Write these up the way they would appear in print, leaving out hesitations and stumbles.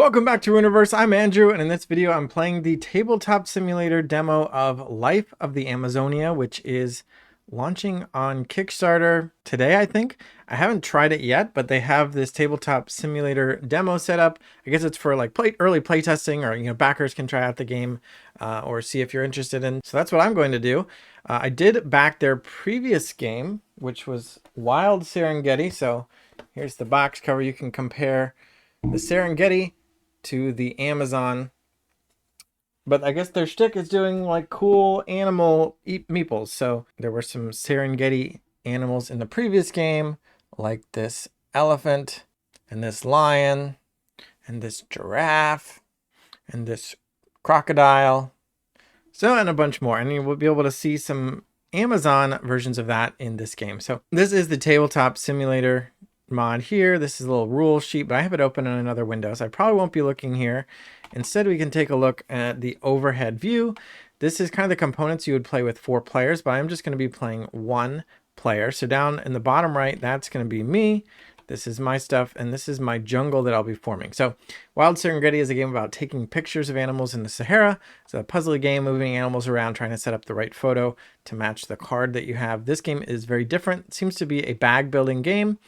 Welcome back to Universe. I'm Andrew, and in this video I'm playing the Tabletop Simulator demo of Life of the Amazonia, which is launching on Kickstarter today, I think. I haven't tried it yet, but they have this Tabletop Simulator demo set up. I guess it's for like early playtesting, or backers can try out the game or see if you're interested in. So that's what I'm going to do. I did back their previous game, which was Wild Serengeti. So here's the box cover. You can compare the Serengeti to the Amazon, but I guess their shtick is doing like cool animal meeples. So there were some Serengeti animals in the previous game, like this elephant and this lion and this giraffe and this crocodile, and a bunch more, and you will be able to see some Amazon versions of that in this game. So this is the Tabletop Simulator mod here. This is a little rule sheet, but I have it open in another window, so I probably won't be looking here. Instead, we can take a look at the overhead view. This is kind of the components you would play with 4 players, but I'm just going to be playing 1 player. So down in the bottom right, that's going to be me. This is my stuff, and this is my jungle that I'll be forming. So Wild Serengeti is a game about taking pictures of animals in the Sahara. It's a puzzly game, moving animals around, trying to set up the right photo to match the card that you have. This game is very different. It seems to be a bag building game.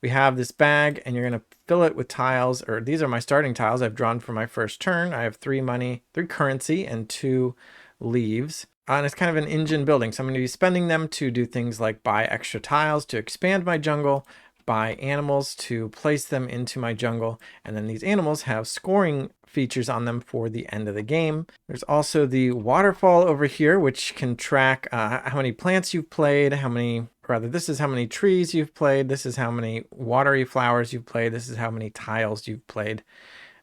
We have this bag, and you're going to fill it with tiles, or these are my starting tiles I've drawn for my first turn. I have 3 money, 3 currency, and 2 leaves. And it's kind of an engine building. So I'm going to be spending them to do things like buy extra tiles to expand my jungle, buy animals to place them into my jungle, and then these animals have scoring features on them for the end of the game. There's also the waterfall over here, which can track how many plants you've played, this is how many trees you've played, this is how many watery flowers you've played, this is how many tiles you've played.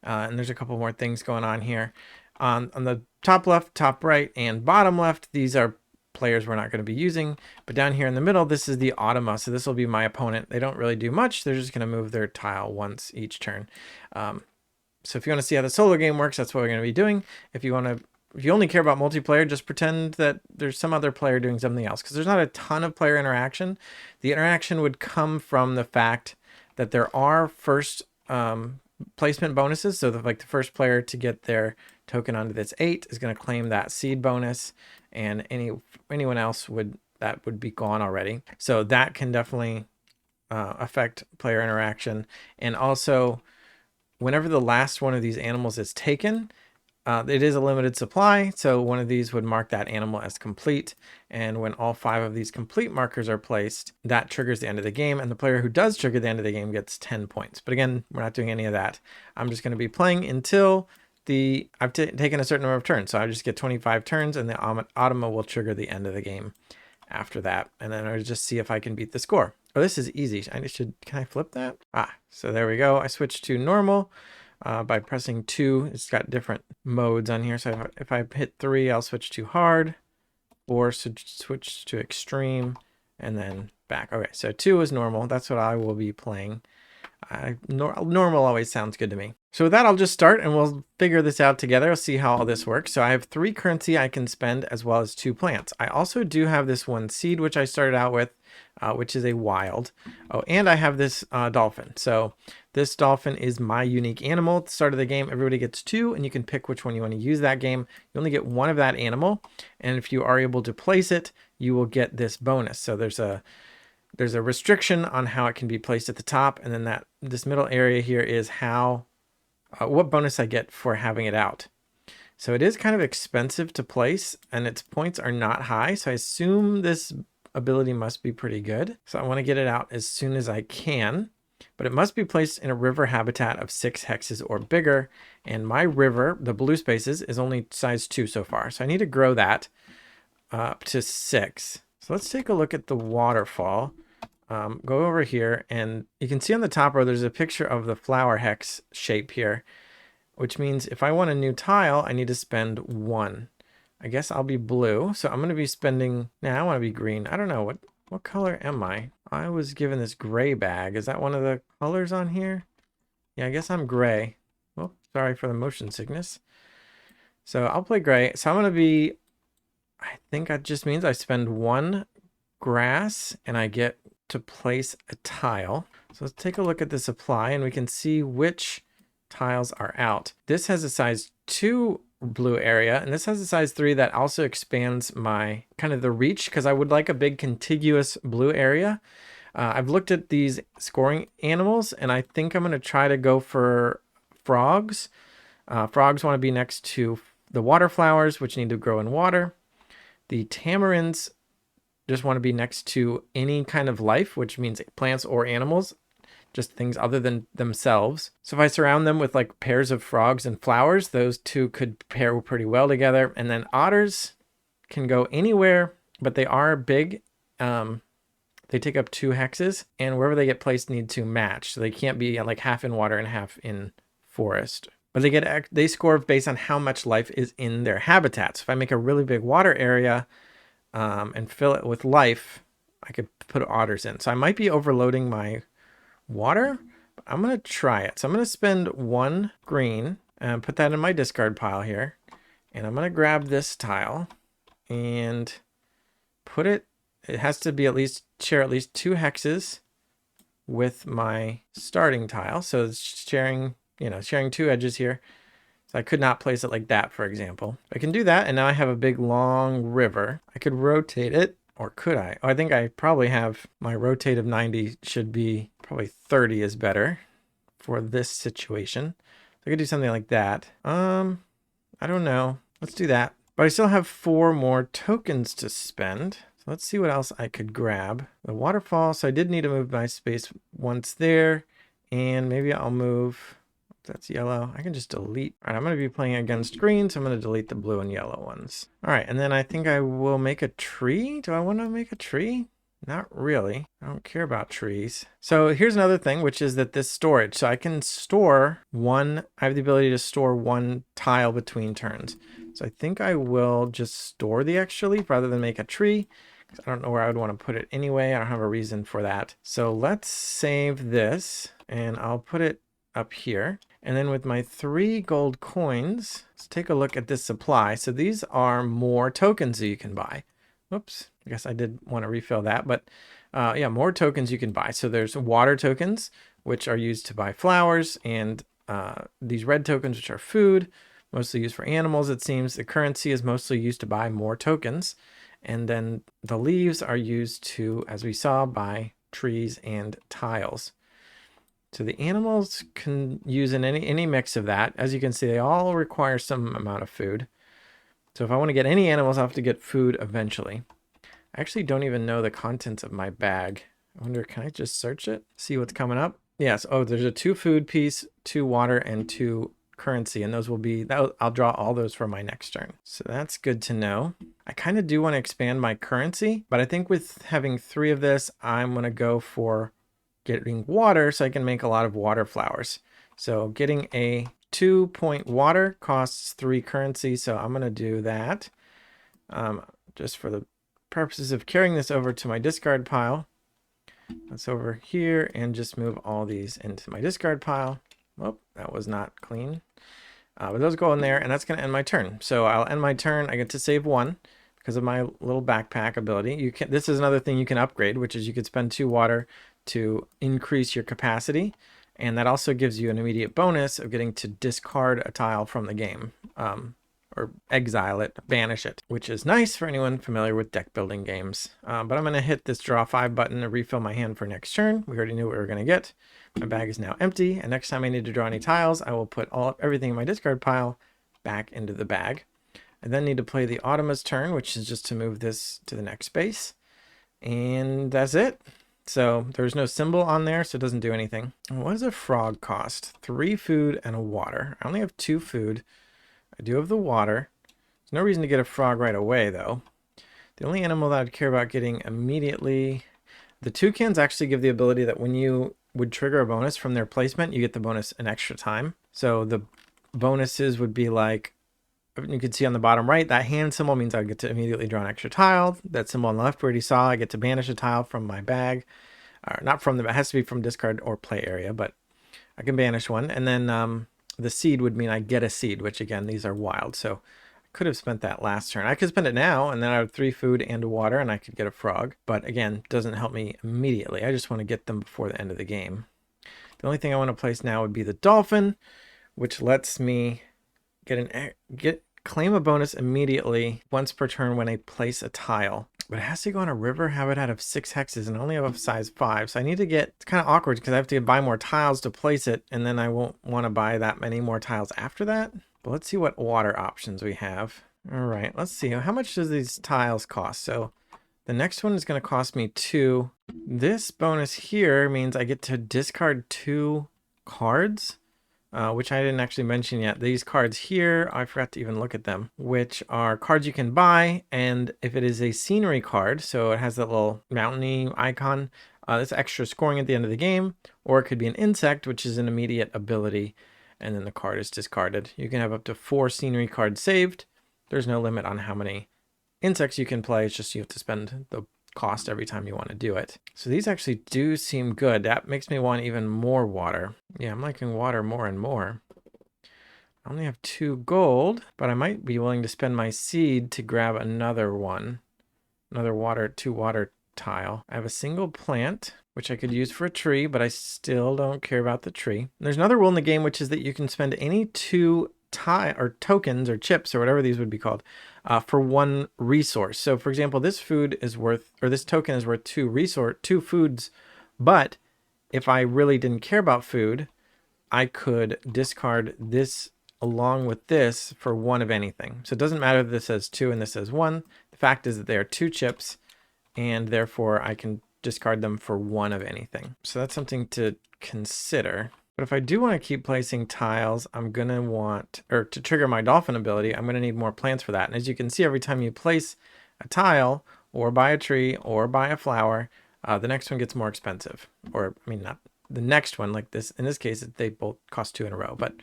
And there's a couple more things going on here. On the top left, top right, and bottom left, these are players we're not going to be using. But down here in the middle, this is the Automa. So this will be my opponent. They don't really do much. They're just going to move their tile once each turn. So if you want to see how the solo game works, that's what we're going to be doing. If you only care about multiplayer, just pretend that there's some other player doing something else, because there's not a ton of player interaction. The interaction would come from the fact that there are first placement bonuses. So the first player to get their token onto this 8 is going to claim that seed bonus, and anyone else would be gone already. So that can definitely affect player interaction. And also, whenever the last one of these animals is taken, it is a limited supply, so one of these would mark that animal as complete, and when all 5 of these complete markers are placed, that triggers the end of the game, and the player who does trigger the end of the game gets 10 points. But again, we're not doing any of that. I'm just going to be playing until I've taken a certain number of turns, so I just get 25 turns, and the Automa will trigger the end of the game after that, and then I'll just see if I can beat the score. Oh, this is easy. Can I flip that? So there we go. I switched to normal. By pressing 2, it's got different modes on here. So if I hit 3, I'll switch to hard, or switch to extreme, and then back. Okay, so 2 is normal. That's what I will be playing. Normal always sounds good to me. So with that, I'll just start, and we'll figure this out together. I'll see how all this works. So I have 3 currency I can spend, as well as 2 plants. I also do have this 1 seed, which I started out with, which is a wild. Oh, and I have this dolphin. So this dolphin is my unique animal. At the start of the game, everybody gets 2, and you can pick which one you want to use that game. You only get 1 of that animal, and if you are able to place it, you will get this bonus. So there's a restriction on how it can be placed at the top, and then this middle area here is what bonus I get for having it out. So it is kind of expensive to place, and its points are not high, so I assume this ability must be pretty good. So I want to get it out as soon as I can, but it must be placed in a river habitat of 6 hexes or bigger, and my river, the blue spaces, is only size 2 so far, so I need to grow that up to 6. So let's take a look at the waterfall. Go over here, and you can see on the top row there's a picture of the flower hex shape here, which means if I want a new tile, I need to spend 1. I guess I'll be blue, so I'm going to be spending... I want to be green. I don't know. What color am I? I was given this gray bag. Is that one of the colors on here? Yeah, I guess I'm gray. Well, sorry for the motion sickness. So I'll play gray. So I'm going to be... I think that just means I spend 1 grass, and I get to place a tile. So let's take a look at the supply, and we can see which tiles are out. This has a size 2 blue area, and this has a size 3 that also expands my kind of the reach, because I would like a big contiguous blue area. I've looked at these scoring animals, and I think I'm going to try to go for frogs. Frogs want to be next to the water flowers, which need to grow in water. The tamarins just want to be next to any kind of life, which means plants or animals, just things other than themselves. So if I surround them with like pairs of frogs and flowers, those two could pair pretty well together. And then otters can go anywhere, but they are big. They take up 2 hexes, and wherever they get placed need to match. So they can't be like half in water and half in forest. But they score based on how much life is in their habitats. If I make a really big water area and fill it with life, I could put otters in. So I might be overloading my water, but I'm going to try it. So I'm going to spend 1 green and put that in my discard pile here. And I'm going to grab this tile and put it. It has to be share at least 2 hexes with my starting tile. So it's sharing 2 edges here. So I could not place it like that, for example. I can do that, and now I have a big long river. I could rotate it, or could I? Oh, I think I probably have my rotate of 90 should be probably 30 is better for this situation. So I could do something like that. I don't know. Let's do that. But I still have 4 more tokens to spend. So let's see what else I could grab. The waterfall. So I did need to move my space once there. And maybe I'll move. That's yellow. I can just delete. All right, I'm going to be playing against green, so I'm going to delete the blue and yellow ones. All right, and then I think I will make a tree. Do I want to make a tree? Not really. I don't care about trees. So here's another thing, which is that this storage. So I can store I have the ability to store 1 tile between turns. So I think I will just store the extra leaf rather than make a tree. I don't know where I would want to put it anyway. I don't have a reason for that. So let's save this, and I'll put it up here. And then with my 3 gold coins, let's take a look at this supply. So these are more tokens that you can buy. Oops, I guess I did want to refill that, but yeah, more tokens you can buy. So there's water tokens, which are used to buy flowers, and these red tokens, which are food, mostly used for animals, it seems. The currency is mostly used to buy more tokens. And then the leaves are used to, as we saw, buy trees and tiles. So the animals can use in any mix of that. As you can see, they all require some amount of food. So if I want to get any animals, I'll have to get food eventually. I actually don't even know the contents of my bag. I wonder, can I just search it? See what's coming up? Yes. Oh, there's a 2 food piece, 2 water, and 2 currency. And those will be, I'll draw all those for my next turn. So that's good to know. I kind of do want to expand my currency, but I think with having 3 of this, I'm going to go for getting water so I can make a lot of water flowers. So getting a 2-point water costs 3 currency. So I'm going to do that just for the purposes of carrying this over to my discard pile. That's over here, and just move all these into my discard pile. Oh, that was not clean. But those go in there, and that's going to end my turn. So I'll end my turn. I get to save 1 because of my little backpack ability. This is another thing you can upgrade, which is you could spend 2 water to increase your capacity. And that also gives you an immediate bonus of getting to discard a tile from the game, or exile it, banish it, which is nice for anyone familiar with deck building games. But I'm going to hit this draw 5 button to refill my hand for next turn. We already knew what we were going to get. My bag is now empty, and next time I need to draw any tiles, I will put everything in my discard pile back into the bag. I then need to play the Automa's turn, which is just to move this to the next space. And that's it. So there's no symbol on there, so it doesn't do anything. What does a frog cost? 3 food and a water. I only have 2 food. I do have the water. There's no reason to get a frog right away, though. The only animal that I'd care about getting immediately... The toucans actually give the ability that when you would trigger a bonus from their placement, you get the bonus an extra time. So the bonuses would be like, you can see on the bottom right, that hand symbol means I get to immediately draw an extra tile. That symbol on the left we already saw, I get to banish a tile from my bag. Not from it has to be from discard or play area, but I can banish one. And then the seed would mean I get a seed, which again, these are wild. So I could have spent that last turn. I could spend it now, and then I have 3 food and a water, and I could get a frog. But again, doesn't help me immediately. I just want to get them before the end of the game. The only thing I want to place now would be the dolphin, which lets me claim a bonus immediately once per turn when I place a tile. But it has to go on a river habitat of 6 hexes and only of size 5. So I need to get, it's kind of awkward because I have to buy more tiles to place it, and then I won't want to buy that many more tiles after that. But let's see what water options we have. All right, let's see. How much does these tiles cost? So the next one is going to cost me 2. This bonus here means I get to discard 2 cards. Which I didn't actually mention yet. These cards here, I forgot to even look at them, which are cards you can buy. And if it is a scenery card, so it has that little mountainy icon, that's extra scoring at the end of the game. Or it could be an insect, which is an immediate ability, and then the card is discarded. You can have up to 4 scenery cards saved. There's no limit on how many insects you can play. It's just you have to spend the cost every time you want to do it. So these actually do seem good. That makes me want even more water. Yeah, I'm liking water more and more. I only have 2 gold, but I might be willing to spend my seed to grab another one. Another 2 water tile. I have a single plant, which I could use for a tree, but I still don't care about the tree. And there's another rule in the game, which is that you can spend any 2 tokens or chips or whatever these would be called for 1 resource. So for example, this food is worth, or this token is worth 2 foods, but if I really didn't care about food, I could discard this along with this for 1 of anything. So it doesn't matter that this says 2 and this says 1. The fact is that they are 2 chips, and therefore I can discard them for 1 of anything. So that's something to consider. But if I do want to keep placing tiles, I'm going to want, or to trigger my dolphin ability, I'm going to need more plants for that. And as you can see, every time you place a tile or buy a tree or buy a flower, the next one gets more expensive. Or, I mean, not the next one, like this. In this case, they both cost 2 in a row, but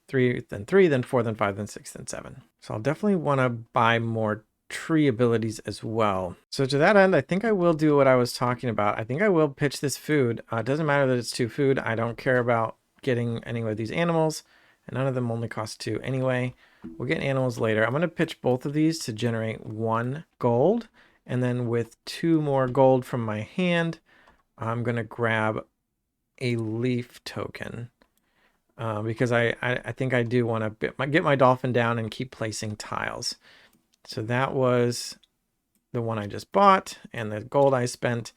3, then 3, then 4, then 5, then 6, then 7. So I'll definitely want to buy more tree abilities as well. So to that end, I think I will do what I was talking about. I think I will pitch this food. It doesn't matter that it's 2 food. I don't care about getting any of these animals, and none of them only cost 2 anyway. We'll get animals later. I'm going to pitch both of these to generate 1 gold, and then with 2 more gold from my hand, I'm going to grab a leaf token. Because I think I do want to get my dolphin down and keep placing tiles. So that was the one I just bought and the gold I spent.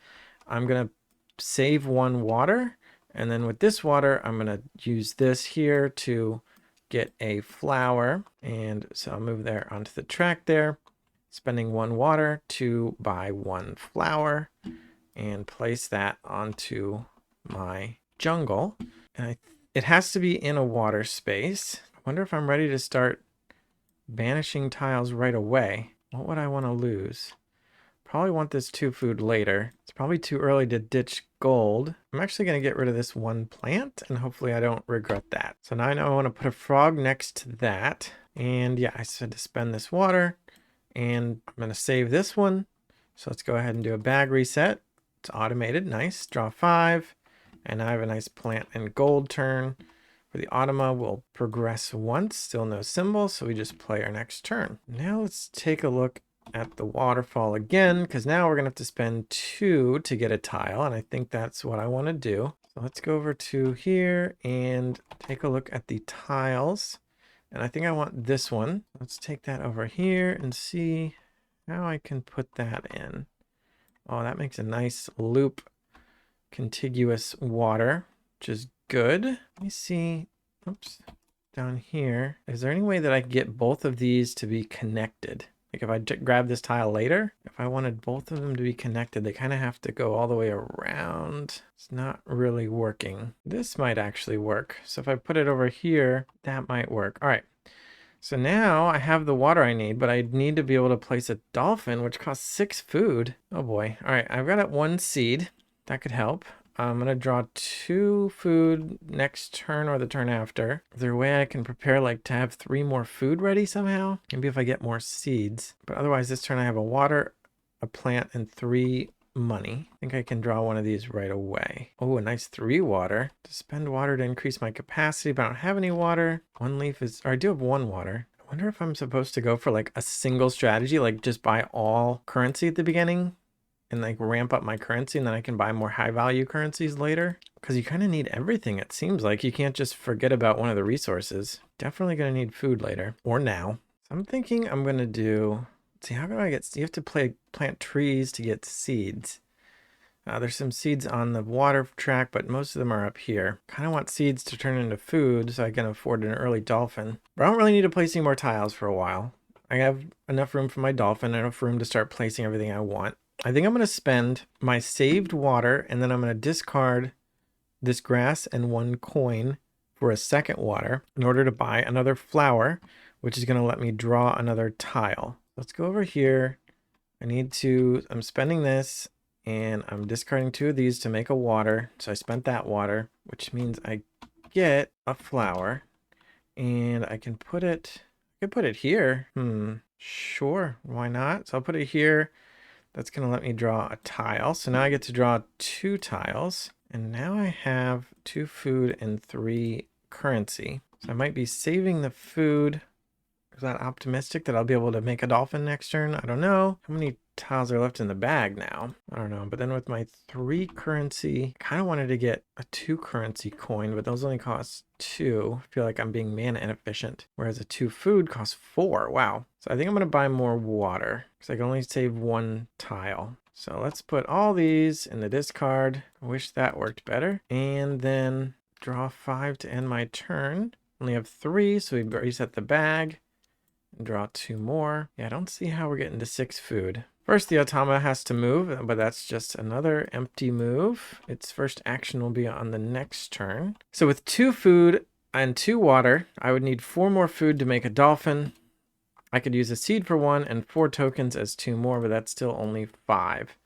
I'm going to save 1 water. And then with this water, I'm going to use this here to get a flower. And so I'll move there onto the track there, spending 1 water to buy 1 flower and place that onto my jungle. And it has to be in a water space. I wonder if I'm ready to start banishing tiles right away. What would I want to lose? Probably want this 2 food later. It's probably too early to ditch gold. I'm actually going to get rid of this 1 plant, and hopefully I don't regret that. So now I know I want to put a frog next to that. And yeah, I said to spend this water, and I'm going to save this one. So let's go ahead and do a bag reset. It's automated. Nice. Draw 5. And I have a nice plant and gold turn. For the Automa, we'll progress once, still no symbol, so we just play our next turn. Now let's take a look at the waterfall again, because now we're going to have to spend 2 to get a tile, and I think that's what I want to do. So let's go over to here and take a look at the tiles. And I think I want this one. Let's take that over here and see how I can put that in. Oh, that makes a nice loop contiguous water, which is good. Let me see. Oops. Down here. Is there any way that I can get both of these to be connected? Like if I grab this tile later, if I wanted both of them to be connected, they kind of have to go all the way around. It's not really working. This might actually work. So if I put it over here, that might work. All right. So now I have the water I need, but I need to be able to place a dolphin, which costs 6 food. Oh boy. All right. I've got it 1 seed. That could help. I'm going to draw 2 food next turn or the turn after. Is there a way I can prepare like to have 3 more food ready somehow? Maybe if I get more seeds. But otherwise this turn I have a water, a plant, and 3 money. I think I can draw one of these right away. Oh, a nice 3 water. To spend water to increase my capacity, but I don't have any water. 1 leaf is, or I do have 1 water. I wonder if I'm supposed to go for like a single strategy, like just buy all currency at the beginning. and like ramp up my currency, and then I can buy more high value currencies later. Because you kind of need everything, it seems like. You can't just forget about one of the resources. Definitely going to need food later, or now. So I'm thinking I'm going to do, let's see, how can I get, you have to plant trees to get seeds. There's some seeds on the water track, but most of them are up here. Kind of want seeds to turn into food so I can afford an early dolphin. But I don't really need to place any more tiles for a while. I have enough room for my dolphin, enough room to start placing everything I want. I think I'm going to spend my saved water, and then I'm going to discard this grass and 1 coin for a second water in order to buy another flower, which is going to let me draw another tile. Let's go over here. I'm spending this, and I'm discarding 2 of these to make a water. So I spent that water, which means I get a flower, and I can put it here. Sure, why not? So I'll put it here. That's going to let me draw a tile. So now I get to draw 2 tiles, and now I have 2 food and 3 currency. So I might be saving the food. Is that optimistic that I'll be able to make a dolphin next turn? I don't know. How many tiles are left in the bag now? I don't know. But then with my 3 currency, I kind of wanted to get a 2 currency coin, but those only cost 2. I feel like I'm being mana inefficient. Whereas a 2 food costs 4. Wow. So I think I'm going to buy more water because I can only save 1 tile. So let's put all these in the discard. I wish that worked better. And then draw 5 to end my turn. Only have 3, so we reset the bag. Draw 2 more. Yeah, I don't see how we're getting to 6 food. First, the automata has to move, but that's just another empty move. Its first action will be on the next turn. So with 2 food and 2 water, I would need 4 more food to make a dolphin. I could use a seed for 1 and 4 tokens as 2 more, but that's still only 5.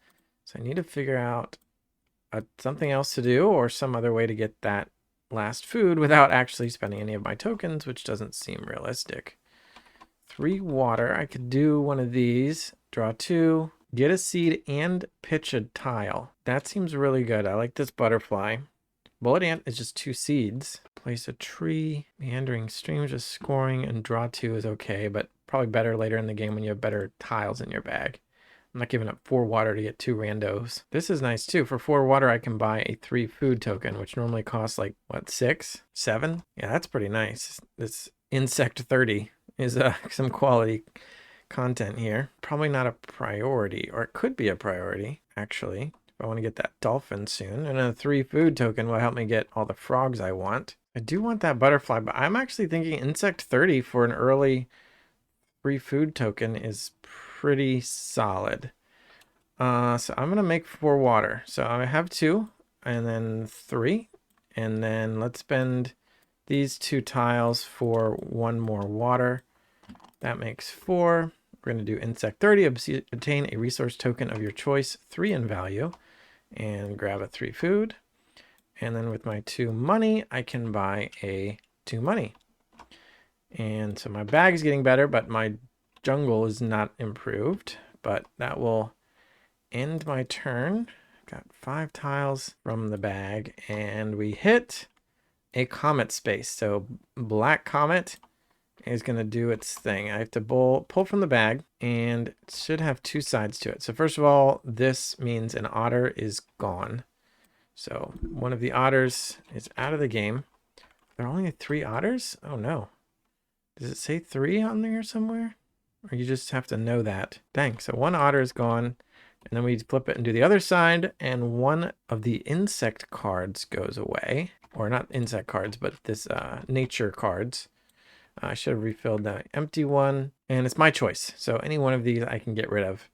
So I need to figure out something else to do, or some other way to get that last food without actually spending any of my tokens, which doesn't seem realistic. 3 water. I could do one of these. Draw 2. Get a seed and pitch a tile. That seems really good. I like this butterfly. Bullet ant is just 2 seeds. Place a tree. Meandering stream, just scoring, and draw 2 is okay, but probably better later in the game when you have better tiles in your bag. I'm not giving up 4 water to get 2 randos. This is nice too. For 4 water, I can buy a 3 food token, which normally costs like, what, 6? 7? Yeah, that's pretty nice. This insect 30 is some quality content here. Probably not a priority, or it could be a priority, actually. If I want to get that dolphin soon. And a 3 food token will help me get all the frogs I want. I do want that butterfly, but I'm actually thinking insect 30 for an early 3 food token is pretty solid. So I'm going to make 4 water. So I have 2 and then 3. And then let's spend these 2 tiles for 1 more water. That makes 4. We're going to do insect 30, obtain a resource token of your choice, 3 in value, and grab a 3 food. And then with my 2 money, I can buy a 2 money. And so my bag is getting better, but my jungle is not improved. But that will end my turn. Got 5 tiles from the bag, and we hit a comet space. So black comet is going to do its thing. I have to pull from the bag, and it should have 2 sides to it. So first of all, this means an otter is gone. So one of the otters is out of the game. There are only 3 otters? Oh no. Does it say 3 on there somewhere? Or you just have to know that? Dang, so 1 otter is gone. And then we flip it and do the other side, and 1 of the insect cards goes away. Or not insect cards, but this nature cards. I should have refilled the empty one, and it's my choice. So any one of these I can get rid of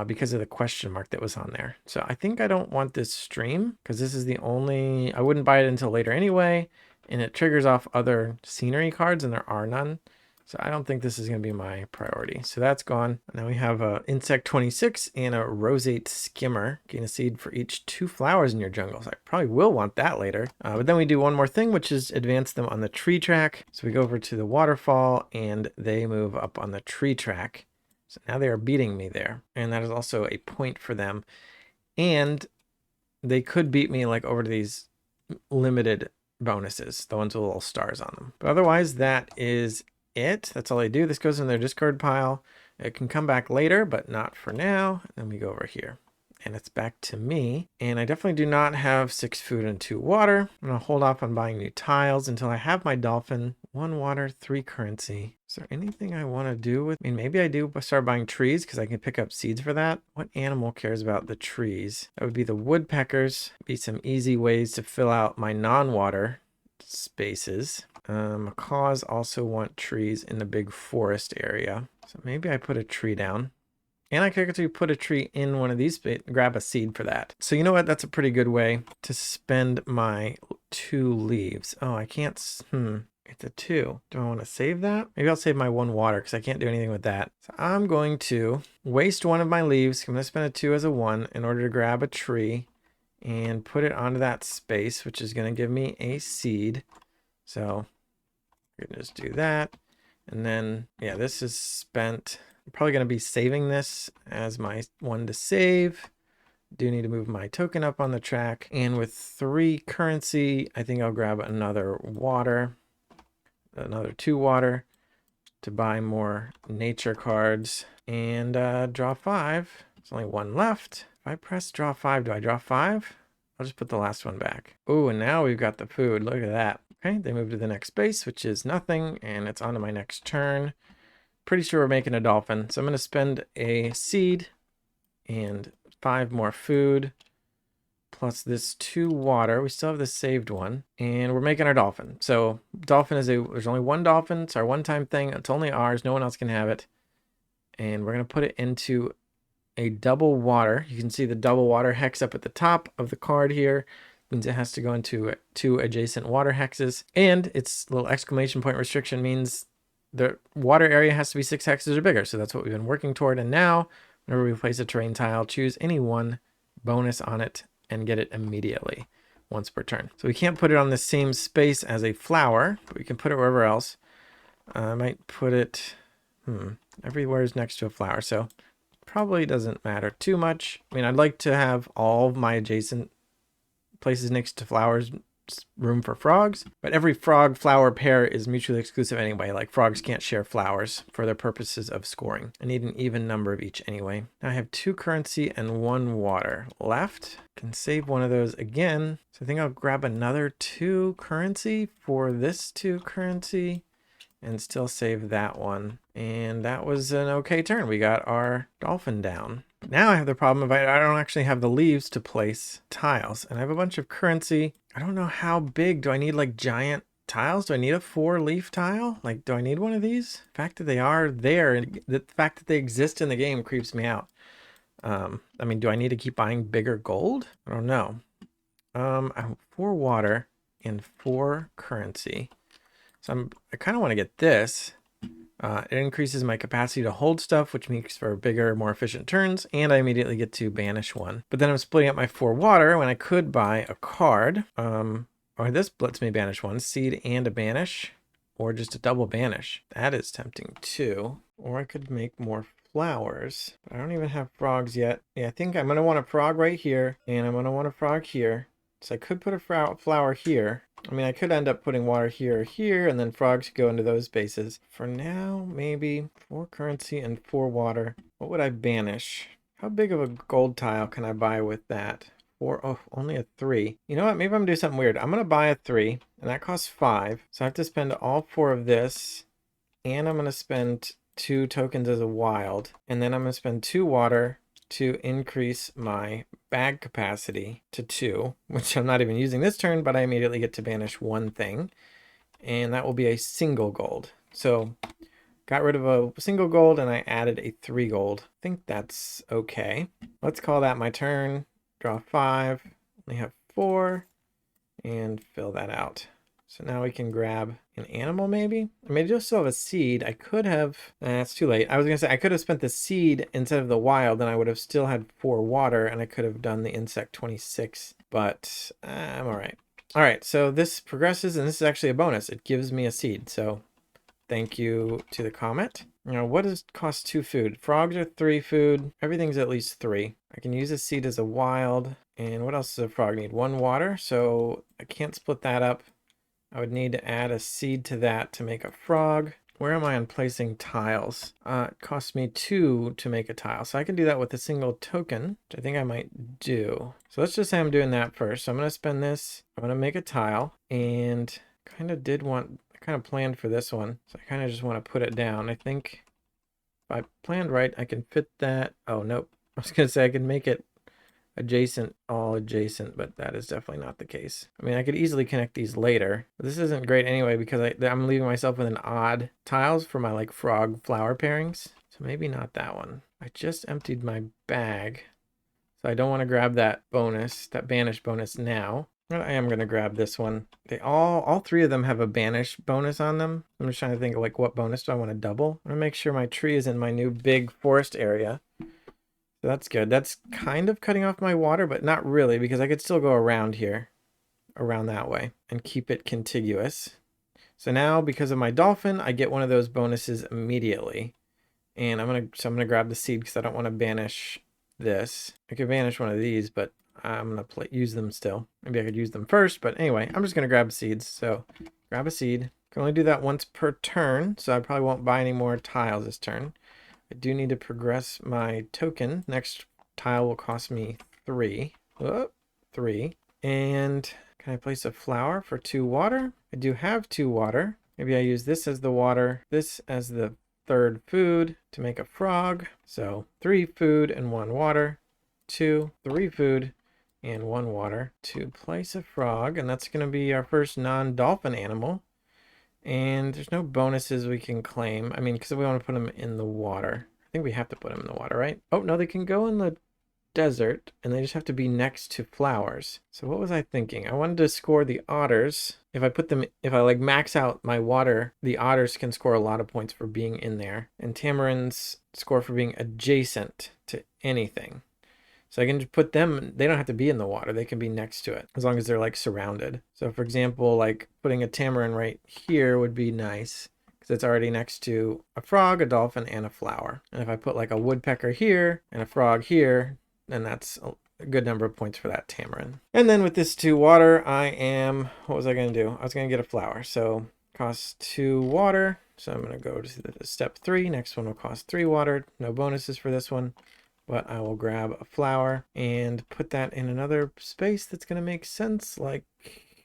because of the question mark that was on there. So I think I don't want this stream because this is the only, I wouldn't buy it until later anyway, and it triggers off other scenery cards, and there are none. So I don't think this is going to be my priority. So that's gone. Now we have a insect 26 and a roseate skimmer. Gain a seed for each 2 flowers in your jungle. So I probably will want that later. But then we do one more thing, which is advance them on the tree track. So we go over to the waterfall, and they move up on the tree track. So now they are beating me there. And that is also a point for them. And they could beat me like over to these limited bonuses, the ones with little stars on them. But otherwise, that is it. That's all I do. This goes in their discard pile. It can come back later, but not for now. And then we go over here. and it's back to me. And I definitely do not have 6 food and 2 water. I'm gonna hold off on buying new tiles until I have my dolphin. 1 water, 3 currency. Is there anything I want to do with, I mean, maybe I do start buying trees because I can pick up seeds for that. What animal cares about the trees? That would be the woodpeckers. Be some easy ways to fill out my non-water spaces. Macaws also want trees in the big forest area. So maybe I put a tree down. And I could actually put a tree in one of these, grab a seed for that. So you know what? That's a pretty good way to spend my 2 leaves. Oh, I can't, it's a 2. Do I want to save that? Maybe I'll save my 1 water because I can't do anything with that. So I'm going to waste 1 of my leaves. I'm going to spend a 2 as a 1 in order to grab a tree and put it onto that space, which is going to give me a seed. So I can just do that. And then, yeah, this is spent. I'm probably going to be saving this as my 1 to save. Do need to move my token up on the track. And with 3 currency, I think I'll grab another water, another 2 water to buy more nature cards and draw 5. There's only 1 left. If I press draw 5, do I draw 5? I'll just put the last one back. Oh, and now we've got the food. Look at that. Okay, they move to the next space, which is nothing, and it's on to my next turn. Pretty sure we're making a dolphin. So I'm going to spend a seed and 5 more food plus this 2 water. We still have the saved one, and we're making our dolphin. So dolphin is there's only 1 dolphin. It's our one-time thing. It's only ours. No one else can have it. And we're going to put it into a double water. You can see the double water hex up at the top of the card here. Means it has to go into 2 adjacent water hexes. And its little exclamation point restriction means the water area has to be 6 hexes or bigger. So that's what we've been working toward. And now, whenever we place a terrain tile, choose any 1 bonus on it and get it immediately once per turn. So we can't put it on the same space as a flower, but we can put it wherever else. I might put it, everywhere is next to a flower. So probably doesn't matter too much. I mean, I'd like to have all of my adjacent places next to flowers room for frogs, but every frog flower pair is mutually exclusive anyway. Like frogs can't share flowers for their purposes of scoring. I need an even number of each anyway. Now I have 2 currency and 1 water left. Can save 1 of those again. So I think I'll grab another 2 currency for this 2 currency and still save that one. And that was an okay turn. We got our dolphin down. Now I have the problem of I don't actually have the leaves to place tiles, and I have a bunch of currency. I don't know how big. Do I need like giant tiles? Do I need a 4-leaf tile? Like, do I need one of these? The fact that they are there, the fact that they exist in the game creeps me out. I mean, do I need to keep buying bigger gold? I don't know. I have 4 water and 4 currency. So I kind of want to get this. It increases my capacity to hold stuff, which makes for bigger, more efficient turns, and I immediately get to banish 1. But then I'm splitting up my 4 water when I could buy a card, or this lets me banish 1, seed and a banish, or just a double banish. That is tempting too. Or I could make more flowers. I don't even have frogs yet. Yeah, I think I'm going to want a frog right here, and I'm going to want a frog here. So I could put a flower here. I mean, I could end up putting water here or here, and then frogs go into those spaces. For now, maybe 4 currency and 4 water. What would I banish? How big of a gold tile can I buy with that? 4, oh, only a 3. You know what? Maybe I'm going to do something weird. I'm going to buy a 3, and that costs 5. So I have to spend all 4 of this, and I'm going to spend 2 tokens as a wild, and then I'm going to spend 2 water to increase my bag capacity to 2, which I'm not even using this turn, but I immediately get to banish 1 thing, and that will be a single gold. So got rid of a single gold and I added a 3 gold. I think that's okay. Let's call that my turn. Draw 5, only have 4, and fill that out. So now we can grab an animal maybe. I mean, I just still have a seed. I could have, it's too late. I was gonna say I could have spent the seed instead of the wild, and I would have still had 4 water, and I could have done the insect 26, but I'm all right. All right, so this progresses, and this is actually a bonus. It gives me a seed, so thank you to the comment. Now, what does cost 2 food? Frogs are 3 food. Everything's at least 3. I can use a seed as a wild, and what else does a frog need? 1 water, so I can't split that up. I would need to add a seed to that to make a frog. where am I on placing tiles? It costs me 2 to make a tile. So I can do that with a single token, which I think I might do. So let's just say I'm doing that first. So I'm going to spend this. I'm going to make a tile, and I kind of planned for this one. So I kind of just want to put it down. I think if I planned right, I can fit that. Oh, nope. I was going to say I can make it adjacent, all adjacent, but that is definitely not the case. I mean, I could easily connect these later, but this isn't great anyway because I'm leaving myself with an odd tiles for my like frog flower pairings. So maybe not that one. I just emptied my bag, so I don't want to grab that bonus, that banish bonus now. But I am going to grab this one. They all 3 of them have a banish bonus on them. I'm just trying to think like what bonus do I want to double? I'm going to make sure my tree is in my new big forest area. So that's good. That's kind of cutting off my water, but not really, because I could still go around here, around that way, and keep it contiguous. So now, because of my dolphin, I get one of those bonuses immediately. And I'm gonna grab the seed because I don't want to banish this. I could banish one of these, but I'm gonna use them still. Maybe I could use them first, but anyway, I'm just gonna grab seeds. So grab a seed. Can only do that once per turn, so I probably won't buy any more tiles this turn. I do need to progress my token. Next tile will cost me 3. Oh, 3. And can I place a flower for 2 water? I do have 2 water. Maybe I use this as the water, this as the 3rd food to make a frog. So 3 food and 1 water. 2, 3 food and 1 water to place a frog. And that's going to be our first non-dolphin animal. And there's no bonuses we can claim. I mean, because we want to put them in the water. I think we have to put them in the water, right? Oh, no, they can go in the desert, and they just have to be next to flowers. So what was I thinking? I wanted to score the otters. If I like max out my water, the otters can score a lot of points for being in there. And tamarins score for being adjacent to anything. So I can just put them, they don't have to be in the water. They can be next to it as long as they're like surrounded. So for example, like putting a tamarin right here would be nice because it's already next to a frog, a dolphin, and a flower. And if I put like a woodpecker here and a frog here, then that's a good number of points for that tamarin. And then with this 2 water, what was I going to do? I was going to get a flower. So costs 2 water. So I'm going to go to the step 3. Next one will cost 3 water. No bonuses for this one. But I will grab a flower and put that in another space that's going to make sense. Like,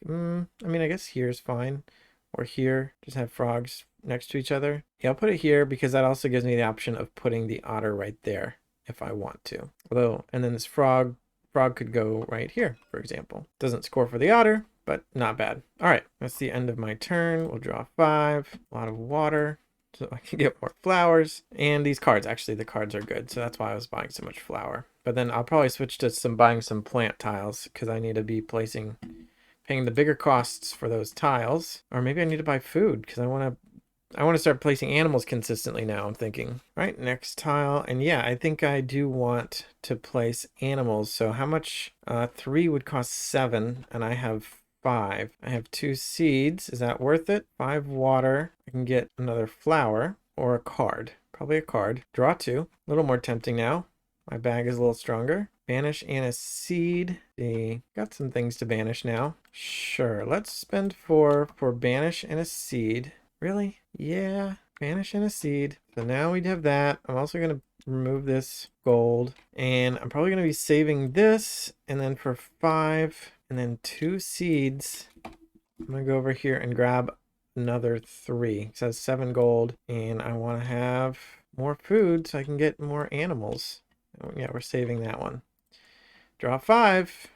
I mean, I guess here's fine. Or here, just have frogs next to each other. Yeah, I'll put it here because that also gives me the option of putting the otter right there if I want to. Although, and then this frog could go right here, for example. Doesn't score for the otter, but not bad. All right, that's the end of my turn. We'll draw 5, a lot of water, so I can get more flowers. And these cards, actually the cards are good, so that's why I was buying so much flower. But then I'll probably switch to buying some plant tiles because I need to be paying the bigger costs for those tiles. Or maybe I need to buy food because I want to start placing animals consistently now, I'm thinking. All right, next tile. And yeah, I think I do want to place animals. So how much? 3 would cost 7, and I have 5. I have 2 seeds. Is that worth it? 5 water. I can get another flower or a card. Probably a card. Draw 2. A little more tempting now. My bag is a little stronger. Banish and a seed. See, got some things to banish now. Sure, let's spend 4 for banish and a seed. Really? Yeah, banish and a seed. So now we'd have that. I'm also going to remove this gold. And I'm probably going to be saving this. And then for 5 and then 2 seeds, I'm going to go over here and grab another 3. It says 7 gold. And I want to have more food so I can get more animals. Oh, yeah, we're saving that one. Draw 5.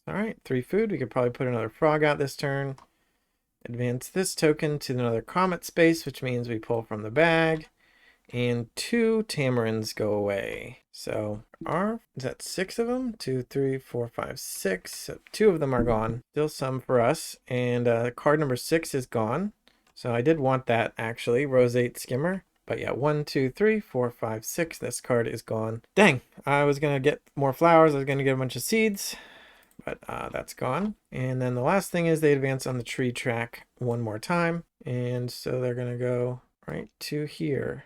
All right, 3 food. We could probably put another frog out this turn. Advance this token to another comet space, which means we pull from the bag. And 2 tamarins go away. So is that 6 of them? 2, 3, 4, 5, 6. So 2 of them are gone. Still some for us. And card number 6 is gone. So I did want that actually, roseate skimmer. But yeah, 1, 2, 3, 4, 5, 6. This card is gone. Dang, I was going to get more flowers. I was going to get a bunch of seeds. But that's gone. And then the last thing is they advance on the tree track 1 more time. And so they're going to go right to here.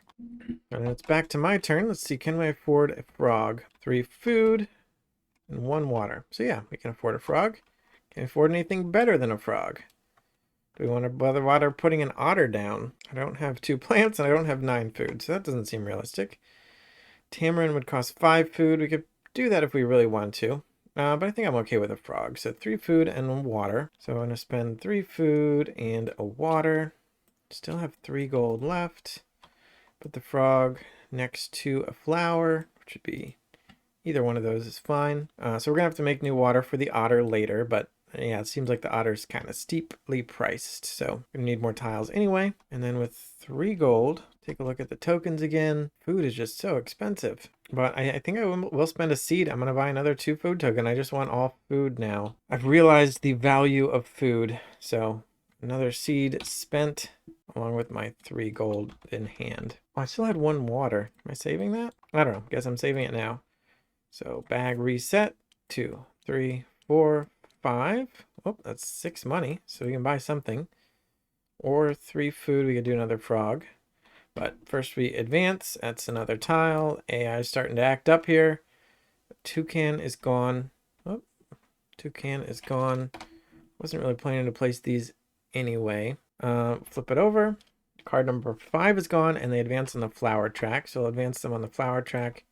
And it's back to my turn. Let's see, can we afford a frog? 3 food and 1 water. So yeah, we can afford a frog. Can we afford anything better than a frog? Do we want to bother putting an otter down? I don't have 2 plants and I don't have 9 food, so that doesn't seem realistic. Tamarin would cost 5 food. We could do that if we really want to. But I think I'm okay with a frog. So 3 food and water. So I'm going to spend 3 food and a water. Still have 3 gold left. Put the frog next to a flower, which would be either one of those is fine. So we're going to have to make new water for the otter later, but yeah, it seems like the otter's kind of steeply priced. So we're going to need more tiles anyway. And then with 3 gold, take a look at the tokens again. Food is just so expensive. But I think I will spend a seed. I'm going to buy another 2 food token. I just want all food now. I've realized the value of food. So another seed spent along with my 3 gold in hand. Oh, I still had 1 water. Am I saving that? I don't know. Guess I'm saving it now. So bag reset. 2, 3, 4, 5. Oh, that's 6 money. So we can buy something. Or 3 food. We could do another frog. But first we advance. That's another tile. AI is starting to act up here. Toucan is gone. Oh, toucan is gone. Wasn't really planning to place these anyway. Flip it over. Card number 5 is gone, and they advance on the flower track. So I'll advance them on the flower track.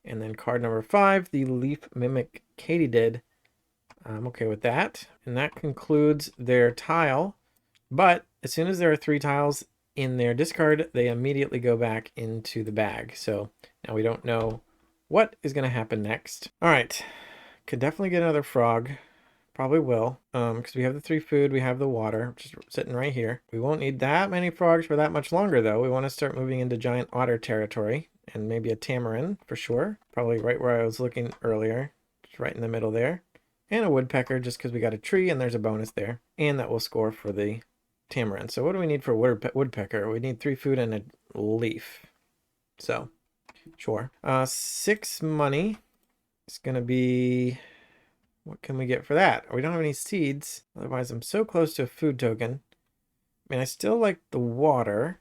And then card number 5, the leaf mimic katydid. I'm okay with that. And that concludes their tile. But as soon as there are 3 tiles in their discard, they immediately go back into the bag. So now we don't know what is going to happen next. All right, could definitely get another frog. Probably will, because we have the 3 food, we have the water, just sitting right here. We won't need that many frogs for that much longer, though. We want to start moving into giant otter territory, and maybe a tamarin for sure. Probably right where I was looking earlier, just right in the middle there. And a woodpecker, just because we got a tree and there's a bonus there. And that will score for the tamarin. So what do we need for woodpecker? We need 3 food and a leaf. So, sure. 6 money. It's going to be... What can we get for that? We don't have any seeds. Otherwise, I'm so close to a food token. I mean, I still like the water.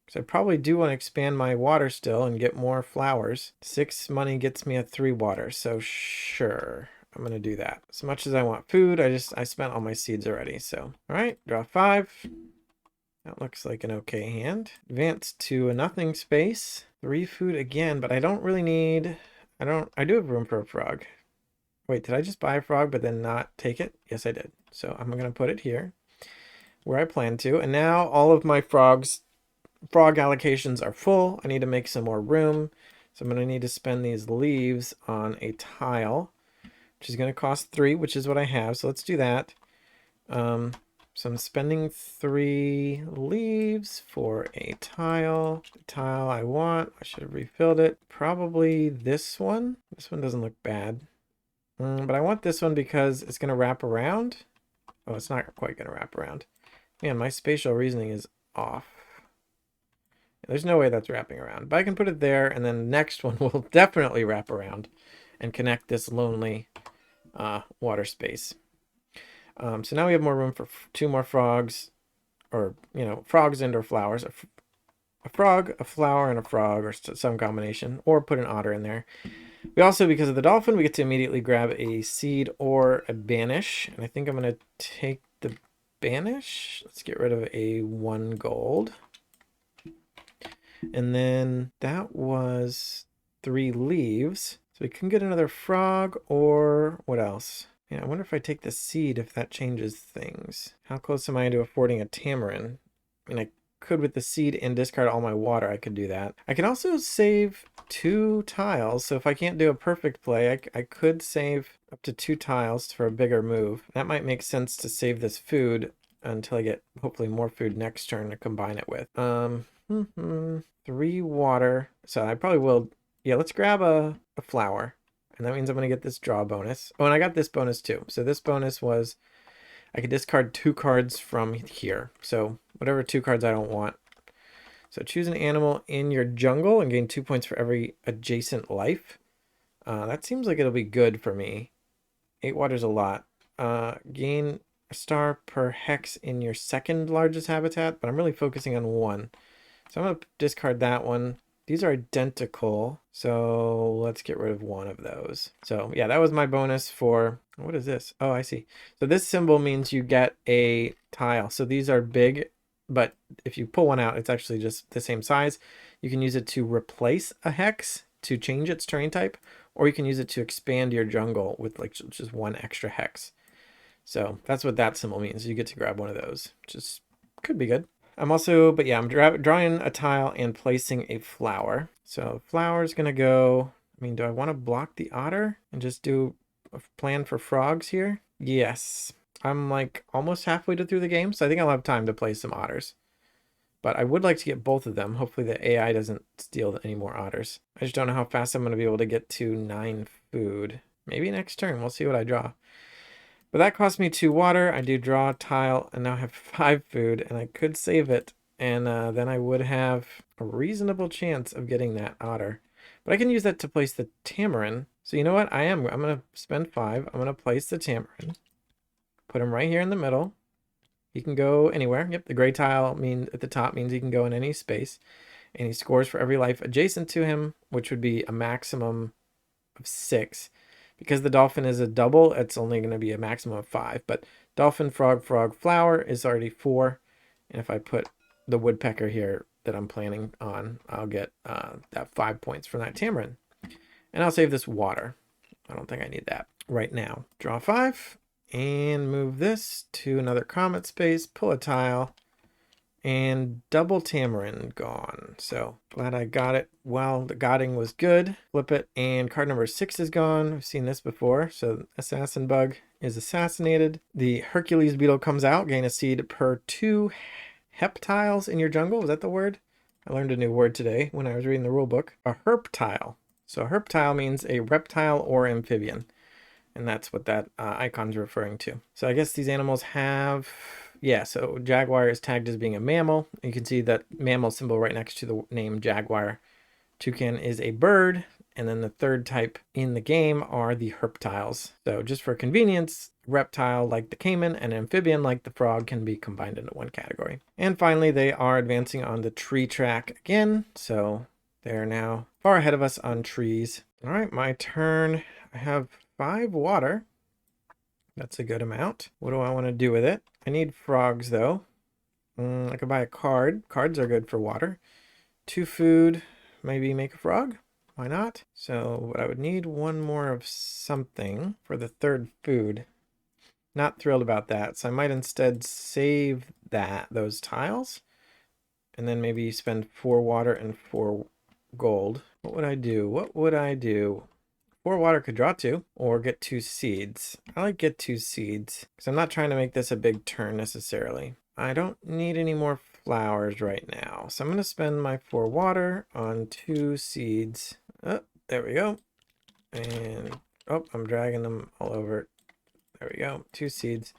Because I probably do want to expand my water still and get more flowers. 6 money gets me a 3 water. So sure, I'm going to do that. As much as I want food, I spent all my seeds already. So, all right, draw 5. That looks like an okay hand. Advance to a nothing space. 3 food again, but I don't really need... I do have room for a frog. Wait, did I just buy a frog but then not take it? Yes, I did. So I'm going to put it here where I plan to. And now all of my frog allocations are full. I need to make some more room. So I'm going to need to spend these leaves on a tile, which is going to cost 3, which is what I have. So let's do that. So I'm spending 3 leaves for a tile. The tile I want, I should have refilled it. Probably this one. This one doesn't look bad. But I want this one because it's going to wrap around. Oh, it's not quite going to wrap around. Man, my spatial reasoning is off. There's no way that's wrapping around. But I can put it there, and then the next one will definitely wrap around and connect this lonely water space. So now we have more room for 2 more frogs. Or, you know, frogs and or flowers. A frog, a flower, and a frog, or some combination. Or put an otter in there. We also, because of the dolphin, we get to immediately grab a seed or a banish. And I think I'm going to take the banish. Let's get rid of a 1 gold. And then that was 3 leaves. So we can get another frog or what else? Yeah, I wonder if I take the seed, if that changes things. How close am I to affording a tamarin? I mean, I could with the seed and discard all my water. I could do that. I can also save 2 tiles. So if I can't do a perfect play, I could save up to 2 tiles for a bigger move. That might make sense to save this food until I get hopefully more food next turn to combine it with. 3 water. So I probably will. Yeah, let's grab a flower. And that means I'm going to get this draw bonus. Oh, and I got this bonus too. So this bonus was I could discard 2 cards from here. So whatever 2 cards I don't want. So choose an animal in your jungle and gain 2 points for every adjacent life. That seems like it'll be good for me. 8 water's a lot. Gain a star per hex in your 2nd largest habitat, but I'm really focusing on 1. So I'm going to discard that one. These are identical, so let's get rid of one of those. So yeah, that was my bonus for, what is this? Oh, I see. So this symbol means you get a tile. So these are big, but if you pull one out, it's actually just the same size. You can use it to replace a hex to change its terrain type, or you can use it to expand your jungle with like just one extra hex. So that's what that symbol means. You get to grab one of those, which is, could be good. I'm also, but yeah, I'm drawing a tile and placing a flower. So flower is going to go, I mean, do I want to block the otter and just do a plan for frogs here? Yes. I'm like almost halfway through the game, so I think I'll have time to place some otters. But I would like to get both of them. Hopefully the AI doesn't steal any more otters. I just don't know how fast I'm going to be able to get to 9 food. Maybe next turn. We'll see what I draw. But that cost me 2 water. I do draw a tile and now have 5 food, and I could save it. And then I would have a reasonable chance of getting that otter. But I can use that to place the tamarin. So you know what? I'm going to spend 5. I'm going to place the tamarin. Put him right here in the middle. He can go anywhere. Yep, the gray tile at the top means he can go in any space. And he scores for every life adjacent to him, which would be a maximum of 6. Because the dolphin is a double, it's only going to be a maximum of 5. But dolphin, frog, flower is already 4. And if I put the woodpecker here that I'm planning on, I'll get that 5 points from that tamarin. And I'll save this water. I don't think I need that right now. Draw 5 and move this to another comet space, pull a tile, and double tamarin gone. So glad I got it. Well, the godding was good. Flip it, and card number 6 is gone. We've seen this before. So assassin bug is assassinated. The Hercules beetle comes out. Gain a seed per 2 Herp Tiles in your jungle. Was that the word? I learned a new word today when I was reading the rule book. A Herp Tile. So a Herp Tile means a reptile or amphibian. And that's what that icon's referring to. So I guess these animals have, yeah, so jaguar is tagged as being a mammal. You can see that mammal symbol right next to the name jaguar. Toucan is a bird. And then the third type in the game are the herp tiles. So just for convenience, reptile like the caiman and amphibian like the frog can be combined into one category. And finally, they are advancing on the tree track again. So they're now far ahead of us on trees. All right, my turn. I have 5 water. That's a good amount. What do I want to do with it? I need frogs though. I could buy a card. Cards are good for water. 2 food, maybe make a frog. Why not? So what I would need, 1 more of something for the 3rd food. Not thrilled about that. So I might instead save those tiles and then maybe spend 4 water and 4 gold. What would I do? 4 water could draw 2 or get 2 seeds. I like get 2 seeds because I'm not trying to make this a big turn necessarily. I don't need any more flowers right now. So I'm going to spend my 4 water on 2 seeds. Oh, there we go. And oh, I'm dragging them all over. There we go. 2 seeds.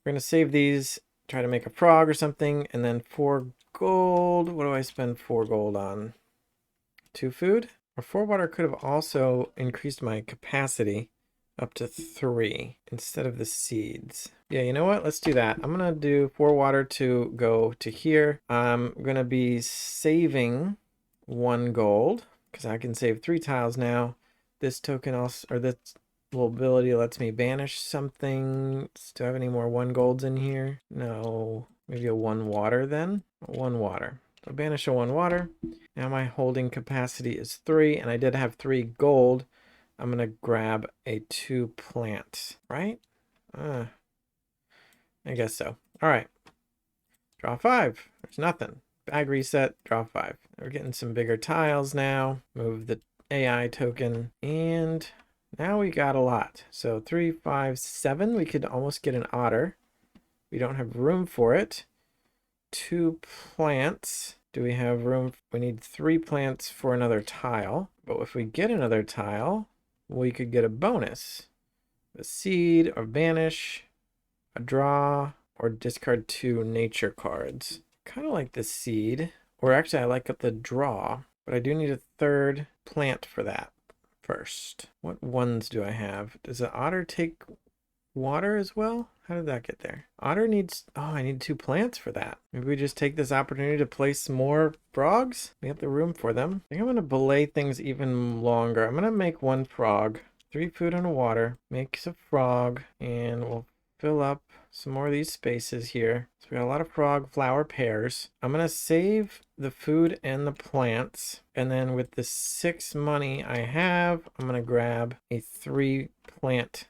We're going to save these, try to make a frog or something, and then 4 gold. What do I spend 4 gold on? 2 food? Or 4 water could have also increased my capacity up to 3 instead of the seeds. Yeah, you know what? Let's do that. I'm going to do 4 water to go to here. I'm going to be saving 1 gold because I can save 3 tiles now. This token also, or this little ability lets me banish something. Do I have any more 1 golds in here? No. Maybe a 1 water then? 1 water. So banish a 1 water. Now my holding capacity is 3, and I did have 3 gold. I'm going to grab a 2 plant, right? I guess so. All right. Draw 5. There's nothing. Bag reset, draw 5. We're getting some bigger tiles now. Move the AI token, and now we got a lot. So 3, 5, 7. We could almost get an otter. We don't have room for it. 2 plants. Do we have room? We need 3 plants for another tile. But if we get another tile, we could get a bonus. A seed, or banish, a draw, or discard 2 nature cards. Kind of like the seed. Or actually, I like the draw. But I do need a 3rd plant for that first. What ones do I have? Does the otter take water as well? How did that get there? Otter needs, oh, I need 2 plants for that. Maybe we just take this opportunity to place some more frogs. We have the room for them. I think I'm gonna belay things even longer. I'm gonna make 1 frog, 3 food and water, make a frog, and we'll fill up some more of these spaces here. So we got a lot of frog flower pairs. I'm gonna save the food and the plants. And then with the 6 money I have, I'm gonna grab a 3 plant,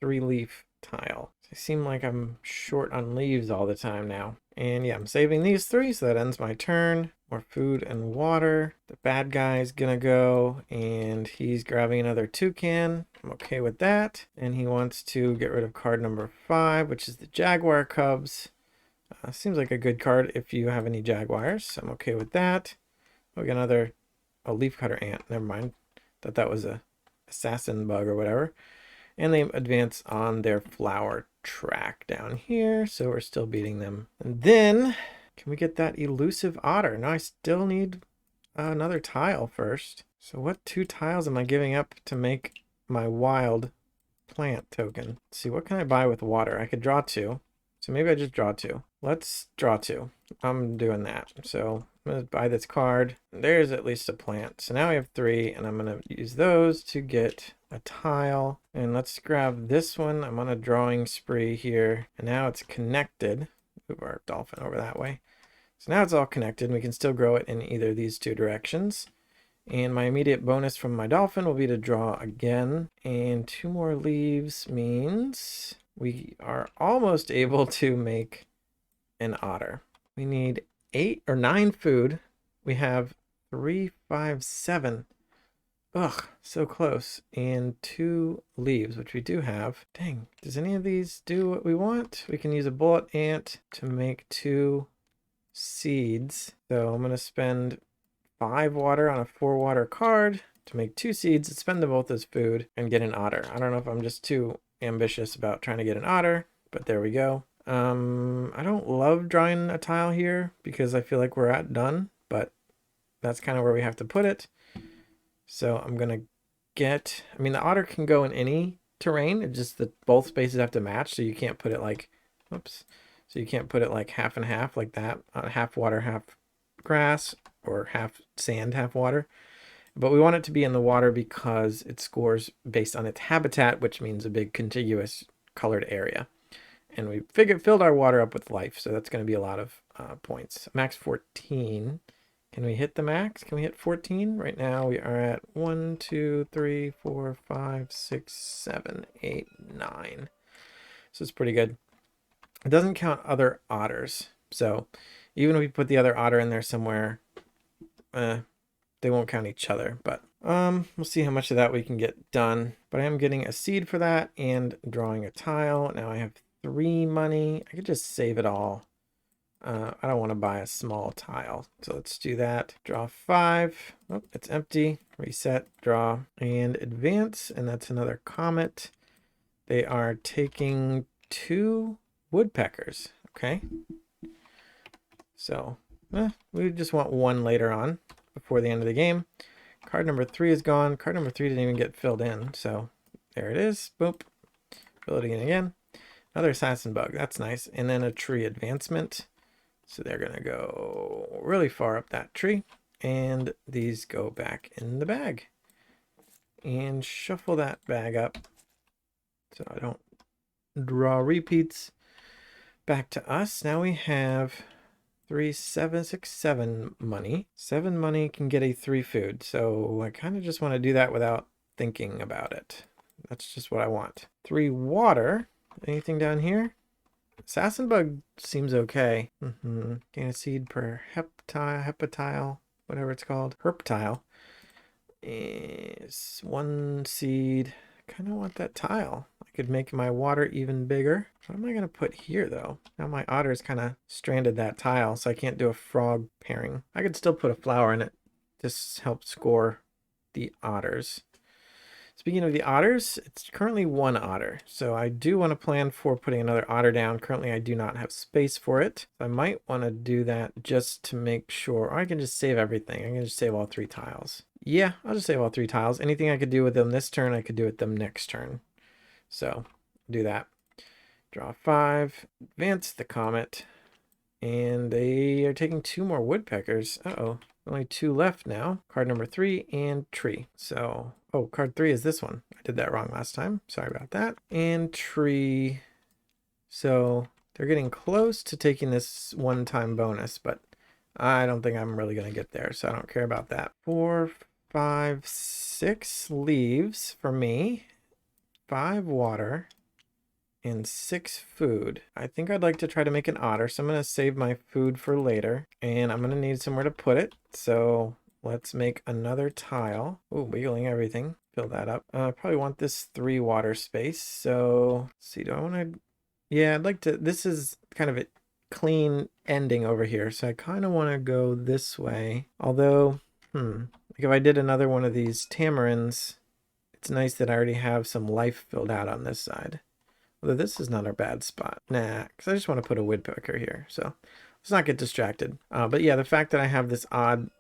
3 leaf tile. I seem like I'm short on leaves all the time now. And yeah, I'm saving these 3, so that ends my turn. More food and water. The bad guy's gonna go, and he's grabbing another toucan. I'm okay with that. And he wants to get rid of card number 5, which is the jaguar cubs. Seems like a good card if you have any jaguars. So I'm okay with that. We got another, a leafcutter ant. Never mind. Thought that was a assassin bug or whatever. And they advance on their flower track down here, so we're still beating them. And then, can we get that elusive otter? No, I still need another tile first. So what 2 tiles am I giving up to make my wild plant token? Let's see, what can I buy with water? I could draw 2. So maybe I just draw 2. Let's draw 2. I'm doing that. So I'm going to buy this card. There's at least a plant. So now we have 3, and I'm going to use those to get a tile. And let's grab this one. I'm on a drawing spree here. And now it's connected. Move our dolphin over that way. So now it's all connected, and we can still grow it in either of these 2 directions. And my immediate bonus from my dolphin will be to draw again. And 2 more leaves means we are almost able to make an otter. We need 8 or 9 food. We have 3, 5, 7. Ugh, so close. And 2 leaves, which we do have. Dang, does any of these do what we want? We can use a bullet ant to make 2 seeds. So I'm going to spend 5 water on a 4 water card to make 2 seeds, spend them both as food, and get an otter. I don't know if I'm just too ambitious about trying to get an otter, but there we go. I don't love drawing a tile here because I feel like we're at done, but that's kind of where we have to put it. So I'm gonna get, I mean, the otter can go in any terrain. It's just that both spaces have to match, so you can't put it like, oops, so you can't put it like half and half like that, half water, half grass, or half sand, half water. But we want it to be in the water because it scores based on its habitat, which means a big contiguous colored area. And we filled our water up with life, so that's going to be a lot of points. Max 14. Can we hit the max? Can we hit 14? Right now we are at 1, 2, 3, 4, 5, 6, 7, 8, 9. So it's pretty good. It doesn't count other otters. So even if we put the other otter in there somewhere, they won't count each other. But we'll see how much of that we can get done. But I am getting a seed for that and drawing a tile. Now I have 3 money. I could just save it all. I don't want to buy a small tile, so let's do that. Draw 5. Oh, it's empty. Reset, draw, and advance. And that's another comet. They are taking 2 woodpeckers. Okay. So we just want 1 later on before the end of the game. Card number 3 is gone. Card number 3 didn't even get filled in. So there it is. Boop. Fill it in again. Another assassin bug. That's nice. And then a tree advancement. So they're going to go really far up that tree. And these go back in the bag. And shuffle that bag up so I don't draw repeats. Back to us. Now we have 3, 7, 6, 7 money. 7 money can get a 3 food. So I kind of just want to do that without thinking about it. That's just what I want. 3 water. Anything down here? Assassin bug seems okay. Gain a seed per hepatile, whatever it's called. Herp tile is 1 seed. Kind of want that tile. I could make my water even bigger. What am I going to put here though? Now my otter's kind of stranded that tile, so I can't do a frog pairing. I could still put a flower in it. This helps score the otters. Speaking of the otters, it's currently 1 otter. So I do want to plan for putting another otter down. Currently, I do not have space for it. I might want to do that just to make sure. Or I can just save everything. I can just save all 3 tiles. Yeah, I'll just save all 3 tiles. Anything I could do with them this turn, I could do with them next turn. So do that. Draw 5, advance the comet, and they are taking 2 more woodpeckers. Uh-oh, only 2 left now. Card number 3 and tree. So, oh, card 3 is this one. I did that wrong last time. Sorry about that. And tree. So they're getting close to taking this one-time bonus, but I don't think I'm really going to get there, so I don't care about that. 4, 5, 6 leaves for me, 5 water, and 6 food. I think I'd like to try to make an otter, so I'm going to save my food for later, and I'm going to need somewhere to put it, so let's make another tile. Oh, wiggling everything. Fill that up. I probably want this 3 water space, so let's see, do I want to... Yeah, I'd like to... This is kind of a clean ending over here, so I kind of want to go this way, although, like if I did another one of these tamarins, it's nice that I already have some life filled out on this side. Although this is not a bad spot. Nah, because I just want to put a woodpecker here, so let's not get distracted. But yeah, the fact that I have this odd,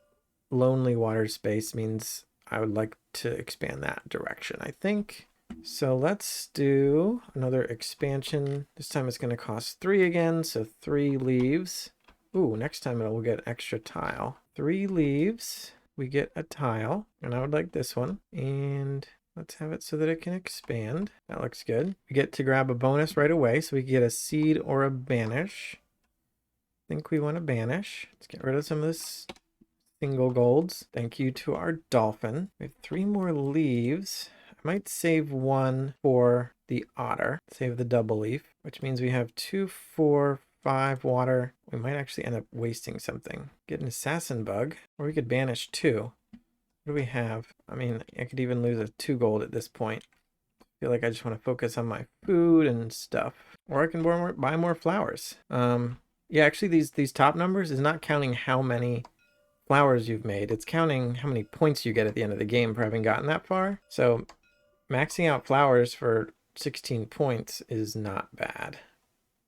lonely water space means I would like to expand that direction, I think. So let's do another expansion. This time it's going to cost 3 again, so 3 leaves. Ooh, next time we'll get extra tile. 3 leaves, we get a tile, and I would like this one. And let's have it so that it can expand. That looks good. We get to grab a bonus right away, so we get a seed or a banish. I think we want to banish. Let's get rid of some of this single golds. Thank you to our dolphin. We have 3 more leaves. I might save 1 for the otter. Save the double leaf, which means we have 2, 4, 5 water. We might actually end up wasting something. Get an assassin bug, or we could banish 2. What do we have? I mean, I could even lose a 2 gold at this point. I feel like I just want to focus on my food and stuff. Or I can buy more flowers. Yeah, actually these top numbers is not counting how many flowers you've made. It's counting how many points you get at the end of the game for having gotten that far. So maxing out flowers for 16 points is not bad.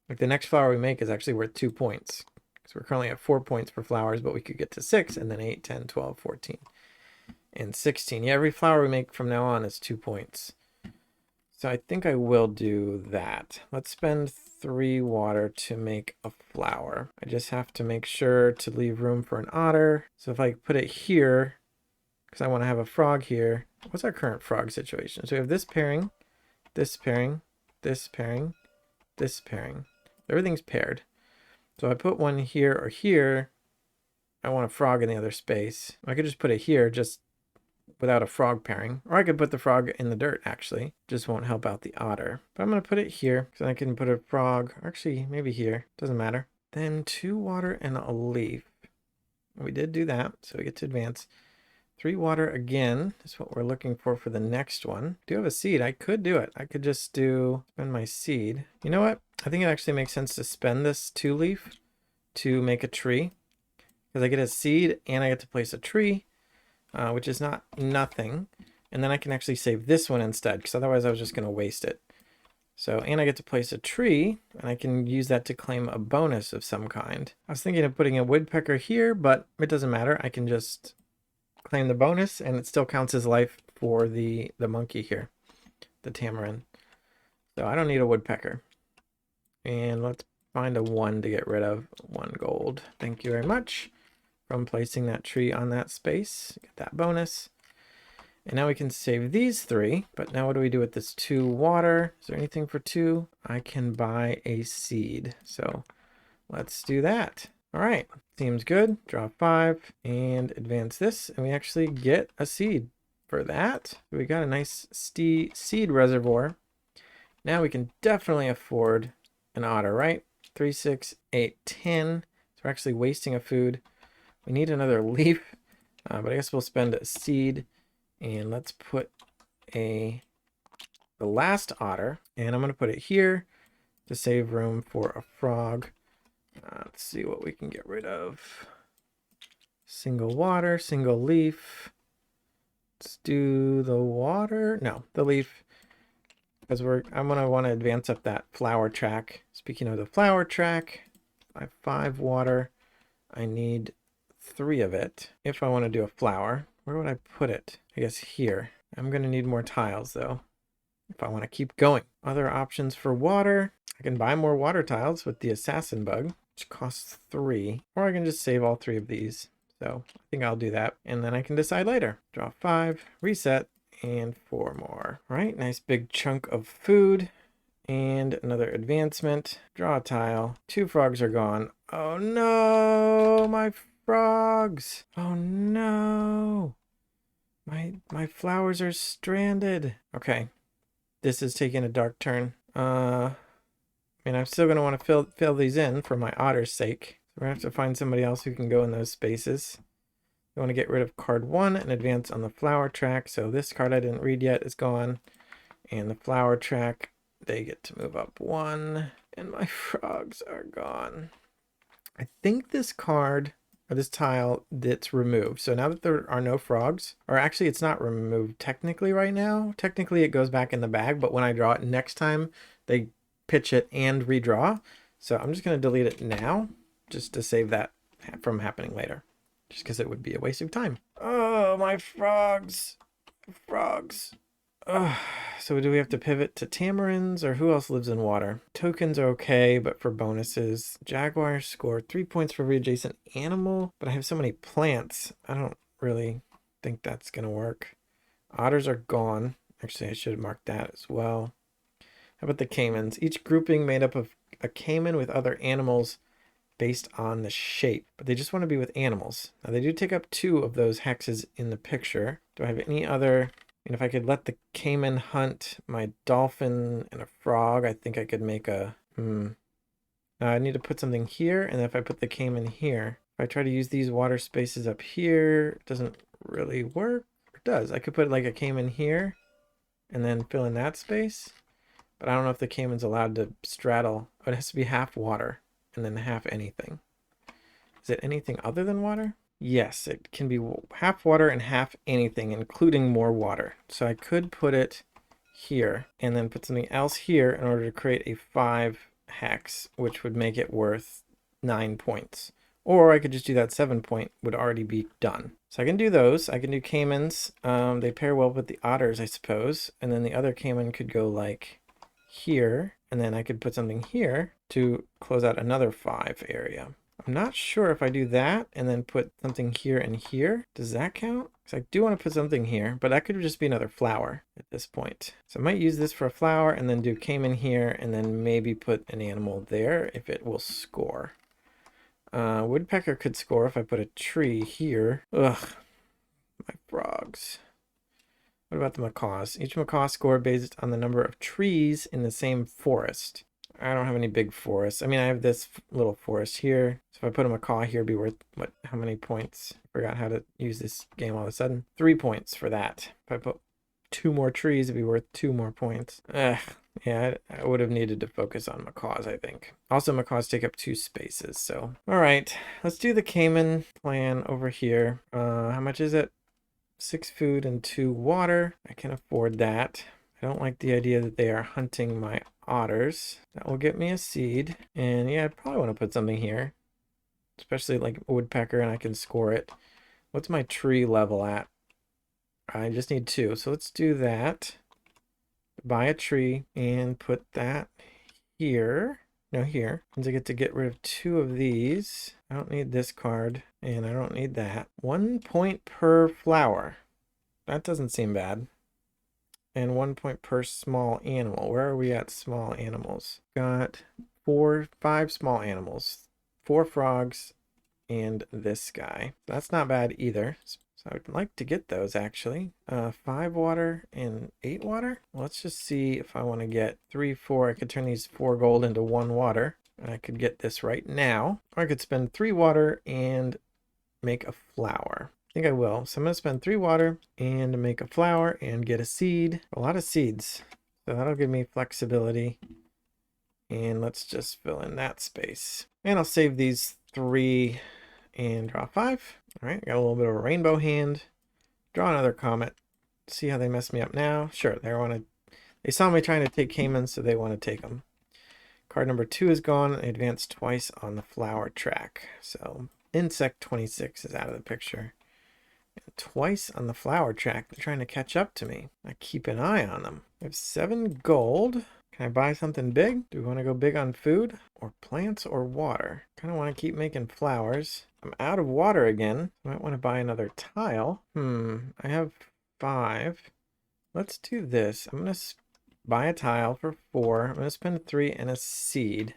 Like the next flower we make is actually worth 2 points. Because we're currently at 4 points for flowers, but we could get to 6 and then 8, 10, 12, 14, and 16. Yeah, every flower we make from now on is 2 points. So I think I will do that. Let's spend 3 water to make a flower. I just have to make sure to leave room for an otter. So if I put it here, because I want to have a frog here. What's our current frog situation? So we have this pairing, this pairing, this pairing, this pairing. Everything's paired. So if I put one here or here, I want a frog in the other space. I could just put it here just without a frog pairing. Or I could put the frog in the dirt, actually. Just won't help out the otter. But I'm going to put it here, so I can put a frog, actually maybe here, doesn't matter. Then 2 water and a leaf. We did do that, so we get to advance. 3 water again is what we're looking for the next one. Do you have a seed? I could do it. I could just spend my seed. You know what? I think it actually makes sense to spend this 2 leaf to make a tree. Because I get a seed and I get to place a tree, which is not nothing. And then I can actually save this one instead, because otherwise I was just going to waste it. So, and I get to place a tree, and I can use that to claim a bonus of some kind. I was thinking of putting a woodpecker here, but it doesn't matter. I can just claim the bonus, and it still counts as life for the monkey here, the tamarin. So I don't need a woodpecker. And let's find a 1 to get rid of. 1 gold. Thank you very much from placing that tree on that space. Get that bonus. And now we can save these 3, but now what do we do with this 2 water? Is there anything for 2? I can buy a seed. So let's do that. All right, seems good. Draw 5 and advance this, and we actually get a seed for that. We got a nice seed reservoir. Now we can definitely afford an otter, right? 3, 6, 8, 10. So we're actually wasting a food. We need another leaf, but I guess we'll spend a seed, and let's put the last otter, and I'm going to put it here to save room for a frog. Let's see what we can get rid of. Single water, single leaf. Let's do the water. No, the leaf. Because I'm going to want to advance up that flower track. Speaking of the flower track, I have 5 water. I need 3 of it. If I want to do a flower, where would I put it? I guess here. I'm going to need more tiles though. if I want to keep going. Other options for water. I can buy more water tiles with the assassin bug, which costs 3, or I can just save all 3 of these. So I think I'll do that, and then I can decide later. Draw 5, reset, and 4 more. All right, nice big chunk of food. And another advancement. Draw a tile. 2 frogs are gone. Oh no, my frogs. Oh no. My flowers are stranded. Okay. This is taking a dark turn. I mean, I'm still gonna want to fill these in for my otter's sake. So we're gonna have to find somebody else who can go in those spaces. I want to get rid of card 1 and advance on the flower track. So this card I didn't read yet is gone. And the flower track, they get to move up 1, and my frogs are gone. I think this card, or this tile, that's removed. So now that there are no frogs, or actually it's not removed technically right now. Technically it goes back in the bag, but when I draw it next time, they pitch it and redraw. So I'm just going to delete it now, just to save that from happening later. Just because it would be a waste of time. Oh, my frogs. Frogs. So do we have to pivot to tamarins, or who else lives in water? Tokens are okay, but for bonuses. Jaguars score 3 points for every adjacent animal, but I have so many plants. I don't really think that's going to work. Otters are gone. Actually, I should have marked that as well. How about the caimans? Each grouping made up of a caiman with other animals based on the shape, but they just want to be with animals. Now, they do take up 2 of those hexes in the picture. Do I have any other... And if I could let the caiman hunt my dolphin and a frog, I think I could make a... I need to put something here, and if I put the caiman here, if I try to use these water spaces up here, it doesn't really work. It does. I could put like a caiman here, and then fill in that space. But I don't know if the caiman's allowed to straddle. Oh, it has to be half water, and then half anything. Is it anything other than water? Yes, it can be half water and half anything, including more water. So I could put it here and then put something else here in order to create a 5 hex, which would make it worth 9 points. Or I could just do that 7 point, would already be done. So I can do those. I can do caimans. They pair well with the otters, I suppose. And then the other caiman could go like here. And then I could put something here to close out another 5 area. I'm not sure if I do that and then put something here and here. Does that count? Because I do want to put something here, but that could just be another flower at this point. So I might use this for a flower and then do caiman here and then maybe put an animal there if it will score. Woodpecker could score if I put a tree here. Ugh, my frogs. What about the macaws? Each macaw scored based on the number of trees in the same forest. I don't have any big forests. I mean, I have this little forest here. So if I put a macaw here, it'd be worth, what, how many points? I forgot how to use this game all of a sudden. 3 points for that. If I put 2 more trees, it'd be worth 2 more points. Yeah, I would have needed to focus on macaws, I think. Also, macaws take up 2 spaces, so. All right, let's do the caiman plan over here. How much is it? 6 food and 2 water. I can afford that. I don't like the idea that they are hunting my otters. That will get me a seed. And yeah, I probably want to put something here, especially like a woodpecker, and I can score it. What's my tree level at? I just need 2. So let's do that. Buy a tree and put that here. No, here. Means I get to get rid of 2 of these. I don't need this card, and I don't need that. 1 point per flower. That doesn't seem bad. And 1 point per small animal. Where are we at small animals? Got 5 small animals. 4 frogs and this guy. That's not bad either. So I would like to get those actually. 5 water and 8 water. Let's just see if I want to get 3, 4. I could turn these 4 gold into 1 water. And I could get this right now. Or I could spend 3 water and make a flower. I think I will. So I'm going to spend 3 water and make a flower and get a seed. A lot of seeds. So that'll give me flexibility. And let's just fill in that space. And I'll save these 3 and draw 5. All right, got a little bit of a rainbow hand. Draw another comet. See how they mess me up now? Sure, they saw me trying to take caimans, so they want to take them. Card number 2 is gone. I advanced twice on the flower track. So insect 26 is out of the picture. Twice on the flower track. They're trying to catch up to me. I keep an eye on them. I have 7 gold. Can I buy something big? Do we want to go big on food or plants or water? Kind of want to keep making flowers. I'm out of water again. Might want to buy another tile. I have 5. Let's do this. I'm going to buy a tile for 4. I'm going to spend 3 and a seed,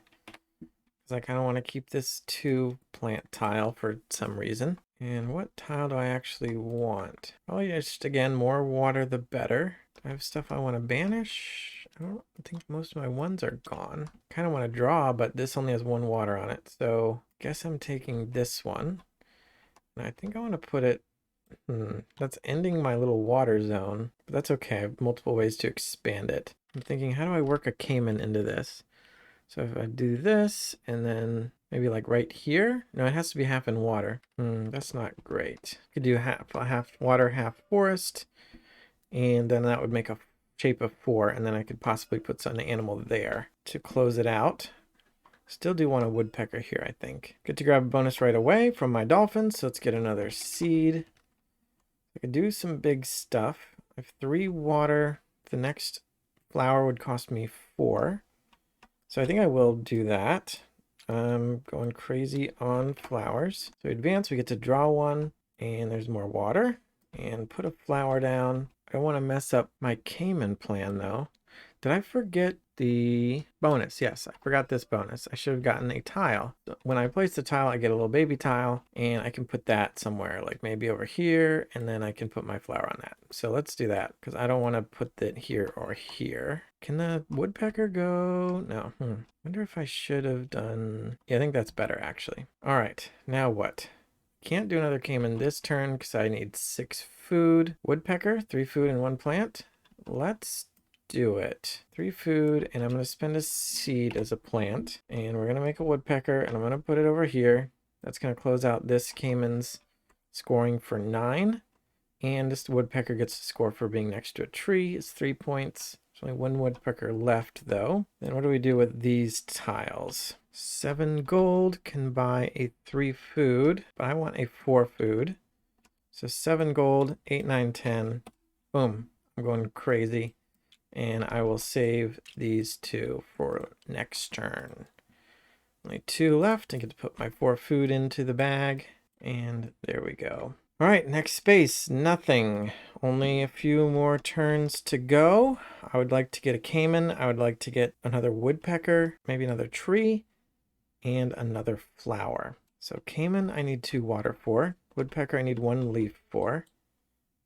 because I kind of want to keep this 2 plant tile for some reason. And what tile do I actually want? Probably just, again, more water the better. Do I have stuff I want to banish? I don't think most of my ones are gone. Kind of want to draw, but this only has 1 water on it. So guess I'm taking this one. And I think I want to put it, that's ending my little water zone, but that's okay. I have multiple ways to expand it. I'm thinking, how do I work a caiman into this? So if I do this and then maybe like right here, no, it has to be half in water. That's not great. Could do half water, half forest, and then that would make a shape of 4, and then I could possibly put some animal there to close it out. Still do want a woodpecker here, I think. Good to grab a bonus right away from my dolphins, so let's get another seed. I could do some big stuff. I have 3 water. The next flower would cost me 4. So I think I will do that. I'm going crazy on flowers. So advance, we get to draw 1, and there's more water, and put a flower down. I don't want to mess up my caiman plan though. Did I forget the bonus? Yes, I forgot this bonus. I should have gotten a tile. When I place the tile, I get a little baby tile, and I can put that somewhere, like maybe over here, and then I can put my flower on that. So let's do that, because I don't want to put it here or here. Can the woodpecker go? No. Wonder if I should have done... Yeah, I think that's better, actually. All right, now what? Can't do another caiman this turn because I need 6 food. Woodpecker, 3 food and 1 plant. Let's do it. 3 food, and I'm going to spend a seed as a plant, and we're going to make a woodpecker, and I'm going to put it over here. That's going to close out this caiman's scoring for 9, and this woodpecker gets to score for being next to a tree. It's 3 points. There's only 1 woodpecker left though. Then what do we do with these tiles? 7 gold can buy a 3 food, but I want a 4 food. So 7 gold, 8, 9, 10. Boom. I'm going crazy. And I will save these 2 for next turn. Only 2 left. I get to put my 4 food into the bag. And there we go. All right, next space, nothing. Only a few more turns to go. I would like to get a caiman. I would like to get another woodpecker, maybe another tree, and another flower. So caiman, I need 2 water for. Woodpecker, I need 1 leaf for.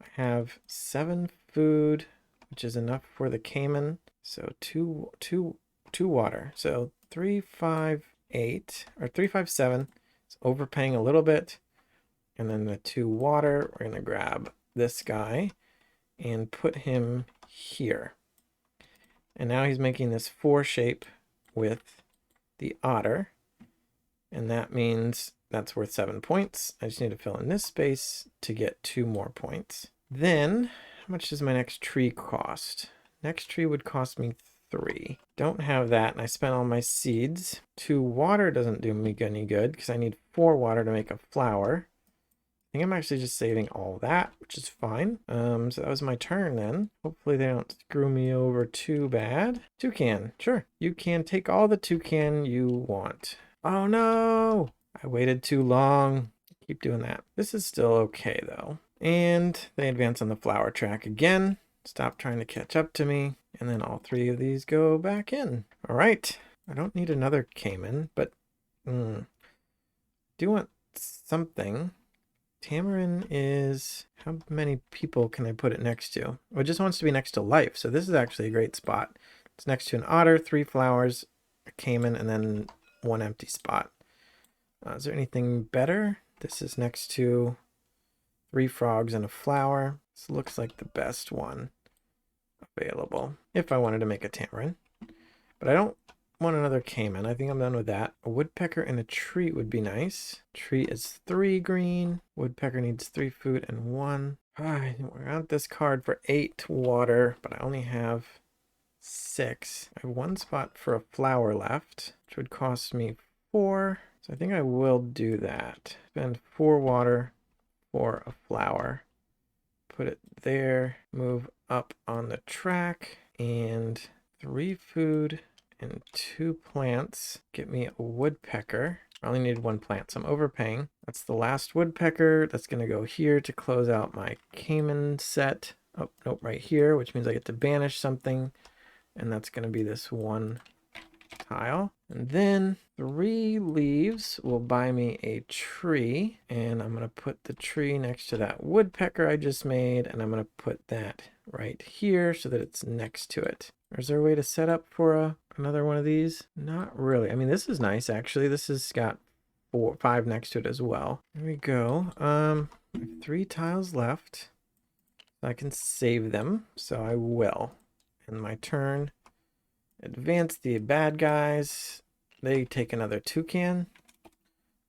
I have 7 food, which is enough for the caiman. So two water. So 3, 5, 8, or 3, 5, 7. It's overpaying a little bit. And then the 2 water, we're gonna grab this guy and put him here. And now he's making this 4 shape with the otter. And that means that's worth 7 points. I just need to fill in this space to get 2 more points. Then, how much does my next tree cost? Next tree would cost me 3. Don't have that, and I spent all my seeds. 2 water doesn't do me any good because I need 4 water to make a flower. I think I'm actually just saving all that, which is fine. So that was my turn then. Hopefully they don't screw me over too bad. Toucan, sure. You can take all the toucan you want. Oh no! I waited too long. Keep doing that. This is still okay though. And they advance on the flower track again. Stop trying to catch up to me. And then all 3 of these go back in. All right. I don't need another caiman, but do want something. Tamarin is, how many people can I put it next to? Well, it just wants to be next to life, so this is actually a great spot. It's next to an otter, 3 flowers, a caiman, and then 1 empty spot. Is there anything better? This is next to 3 frogs and a flower. This looks like the best one available if I wanted to make a tamarin. But I don't want another caiman. I think I'm done with that. A woodpecker and a tree would be nice. Tree is 3 green. Woodpecker needs 3 food and 1. I want this card for 8 water, but I only have 6. I have 1 spot for a flower left, which would cost me 4. So I think I will do that. Spend 4 water for a flower. Put it there, move up on the track, and 3 food and 2 plants. Get me a woodpecker. I only need 1 plant, so I'm overpaying. That's the last woodpecker. That's going to go here to close out my Cayman set. Oh, nope, right here, which means I get to banish something. And that's going to be this 1 tile. And then 3 leaves will buy me a tree. And I'm going to put the tree next to that woodpecker I just made. And I'm going to put that right here so that it's next to it. Is there a way to set up for another one of these? Not really. I mean, this is nice, actually. This has got 5 next to it as well. There we go. I have 3 tiles left. I can save them, so I will. In my turn, advance the bad guys. They take another toucan.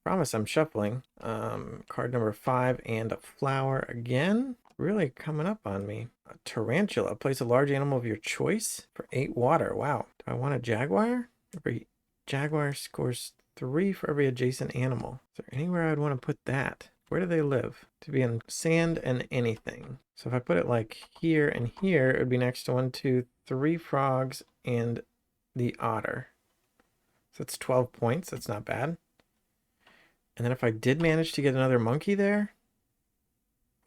Promise I'm shuffling. Card number 5 and a flower again. Really coming up on me. A tarantula. Place a large animal of your choice for 8 water. Wow. Do I want a jaguar? Every jaguar scores 3 for every adjacent animal. Is there anywhere I'd want to put that? Where do they live? To be in sand and anything. So if I put it like here and here, it would be next to 1, 2, 3 frogs and the otter. So that's 12 points. That's not bad. And then if I did manage to get another monkey there,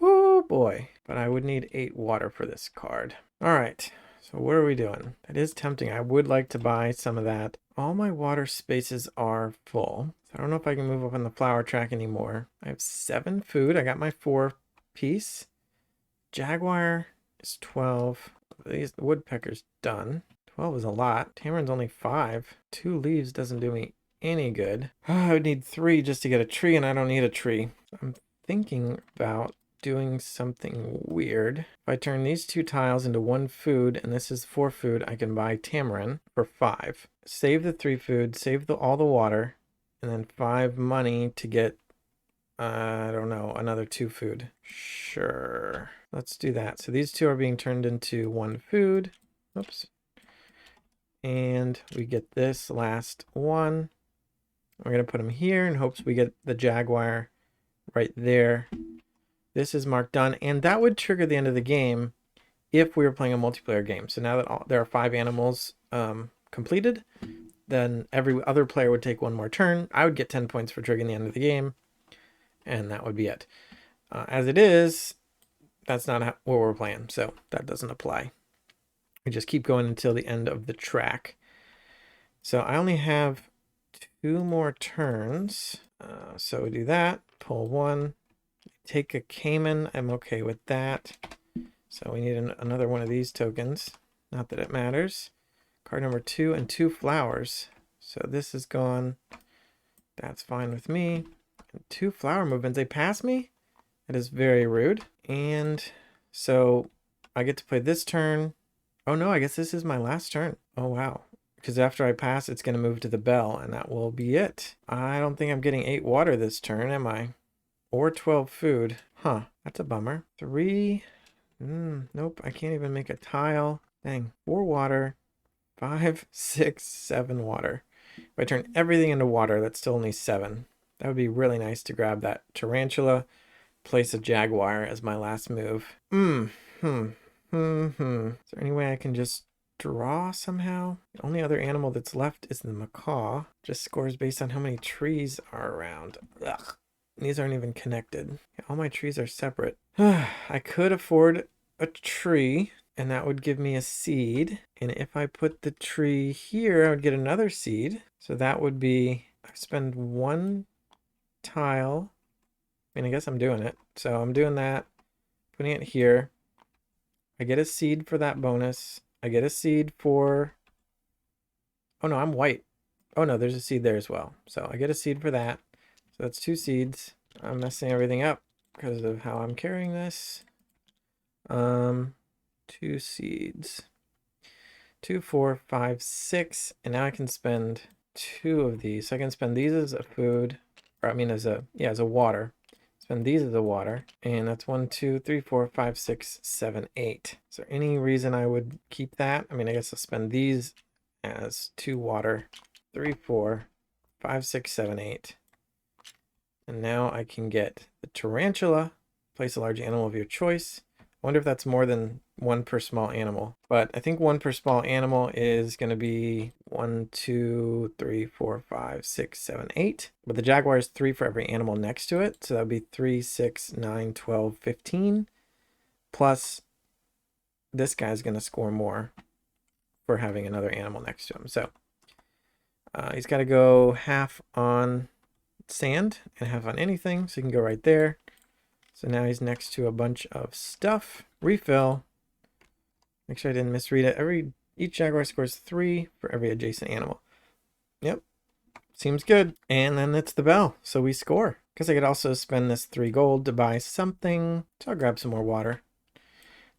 oh boy. But I would need 8 water for this card. All right. So what are we doing? That is tempting. I would like to buy some of that. All my water spaces are full. So I don't know if I can move up on the flower track anymore. I have 7 food. I got my 4 piece. Jaguar is 12. The woodpecker's done. 12 is a lot. Tamarin's only 5. 2 leaves doesn't do me any good. I would need 3 just to get a tree, and I don't need a tree. I'm thinking about doing something weird. If I turn these 2 tiles into 1 food, and this is 4 food, I can buy tamarin for 5. Save the 3 food, save all the water, and then 5 money to get, I don't know, another 2 food. Sure. Let's do that. So these 2 are being turned into 1 food. Oops. And we get this last one. We're going to put them here in hopes we get the jaguar right there. This is marked done, and that would trigger the end of the game if we were playing a multiplayer game. So now that there are 5 animals completed, then every other player would take 1 more turn. I would get 10 points for triggering the end of the game, and that would be it. As it is, that's not what we're playing, so that doesn't apply. We just keep going until the end of the track. So I only have 2 more turns. So we do that, pull 1, take a Cayman. I'm okay with that. So we need another one of these tokens. Not that it matters. Card number 2 and 2 flowers. So this is gone. That's fine with me. And 2 flower movements. They pass me? That is very rude. And so I get to play this turn. Oh no, I guess this is my last turn. Oh wow. Because after I pass, it's going to move to the bell, and that will be it. I don't think I'm getting 8 water this turn, am I? Or 12 food. Huh, that's a bummer. 3. Nope, I can't even make a tile. Dang. 4 water. 5, 6, 7 water. If I turn everything into water, that's still only 7. That would be really nice to grab that tarantula, place a jaguar as my last move. Is there any way I can just draw somehow? The only other animal that's left is the macaw. Just scores based on how many trees are around. Ugh. These aren't even connected. Yeah, all my trees are separate. I could afford a tree, and that would give me a seed. And if I put the tree here, I would get another seed. So that would be, I spend 1 tile. I mean, I guess I'm doing it. So I'm doing that, putting it here. I get a seed for that bonus. I get a seed for, oh no, I'm white. Oh no, there's a seed there as well. So I get a seed for that. So that's 2 seeds. I'm messing everything up because of how I'm carrying this. 2 seeds. 2, 4, 5, 6. And now I can spend 2 of these. So I can spend these as a food, or I mean as a water. Spend these as a water. And that's 1, 2, 3, 4, 5, 6, 7, 8. Is there any reason I would keep that? I mean, I guess I'll spend these as 2 water. 3, 4, 5, 6, 7, 8. And now I can get the tarantula Place a large animal of your choice. I wonder if that's more than one per small animal, but I think one per small animal is going to be 1, 2, 3, 4, 5, 6, 7, 8. But the jaguar is 3 for every animal next to it. So that would be 3, 6, 9, 12, 15. Plus this guy's going to score more for having another animal next to him. So he's got to go half on sand and half on anything. So he can go right there. So now he's next to a bunch of stuff. Refill. Make sure I didn't misread it. Each jaguar scores 3 for every adjacent animal. Yep. Seems good. And then it's the bell. So we score. Because I could also spend this 3 gold to buy something. So I'll grab some more water.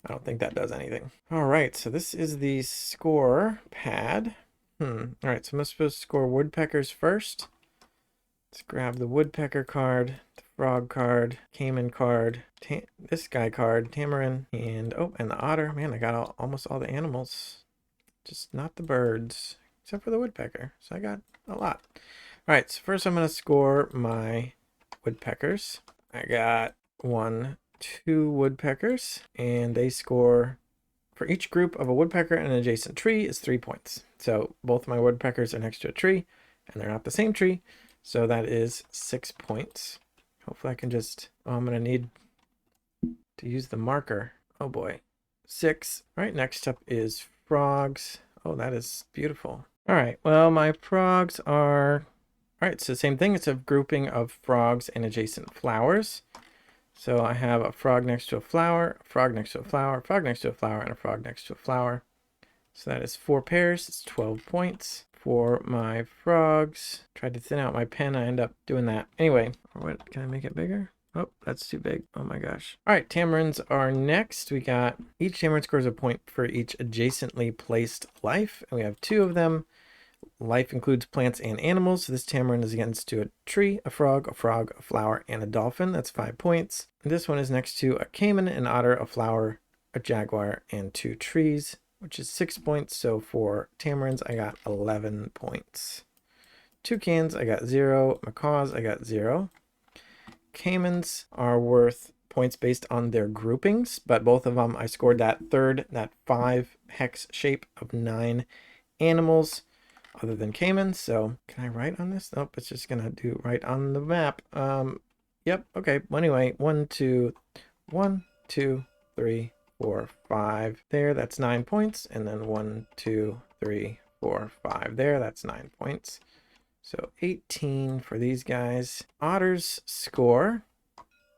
I don't think that does anything. All right. So this is the score pad. All right. So I'm supposed to score woodpeckers first. Let's grab the woodpecker card, the frog card, caiman card, this guy card, tamarin, and oh, and the otter. Man, I got almost all the animals, just not the birds, except for the woodpecker. So I got a lot. All right, so first I'm going to score my woodpeckers. I got 1, 2 woodpeckers, and they score for each group of a woodpecker and an adjacent tree is 3 points. So both my woodpeckers are next to a tree, and they're not the same tree. So that is 6 points. Hopefully I can just, I'm going to need to use the marker. Oh boy. 6. All right, next up is frogs. Oh, that is beautiful. All right, well, my frogs are, all right, so same thing. It's a grouping of frogs and adjacent flowers. So I have a frog next to a flower, a frog next to a flower, a frog next to a flower, and a frog next to a flower. So that is 4 pairs. It's 12 points. For my frogs. Tried to thin out my pen. I end up doing that. Anyway, what, can I make it bigger? Oh, that's too big. Oh my gosh. All right, tamarins are next. We got each tamarin scores a point for each adjacently placed life. And we have 2 of them. Life includes plants and animals. So this tamarin is against to a tree, a frog, a flower, and a dolphin. That's 5 points. And this one is next to a caiman, an otter, a flower, a jaguar, and 2 trees, which is 6 points. So for tamarins, I got 11 points. Toucans, I got 0. Macaws, I got 0. Caimans are worth points based on their groupings, but both of them, I scored that 5 hex shape of 9 animals other than caimans. So can I write on this? Nope, it's just gonna do right on the map. Yep, okay. Well, anyway, 1, 2, 3, 4, 5 there, that's 9 points, and then 1, 2, 3, 4, 5 there, that's 9 points. So 18 for these guys. Otters score,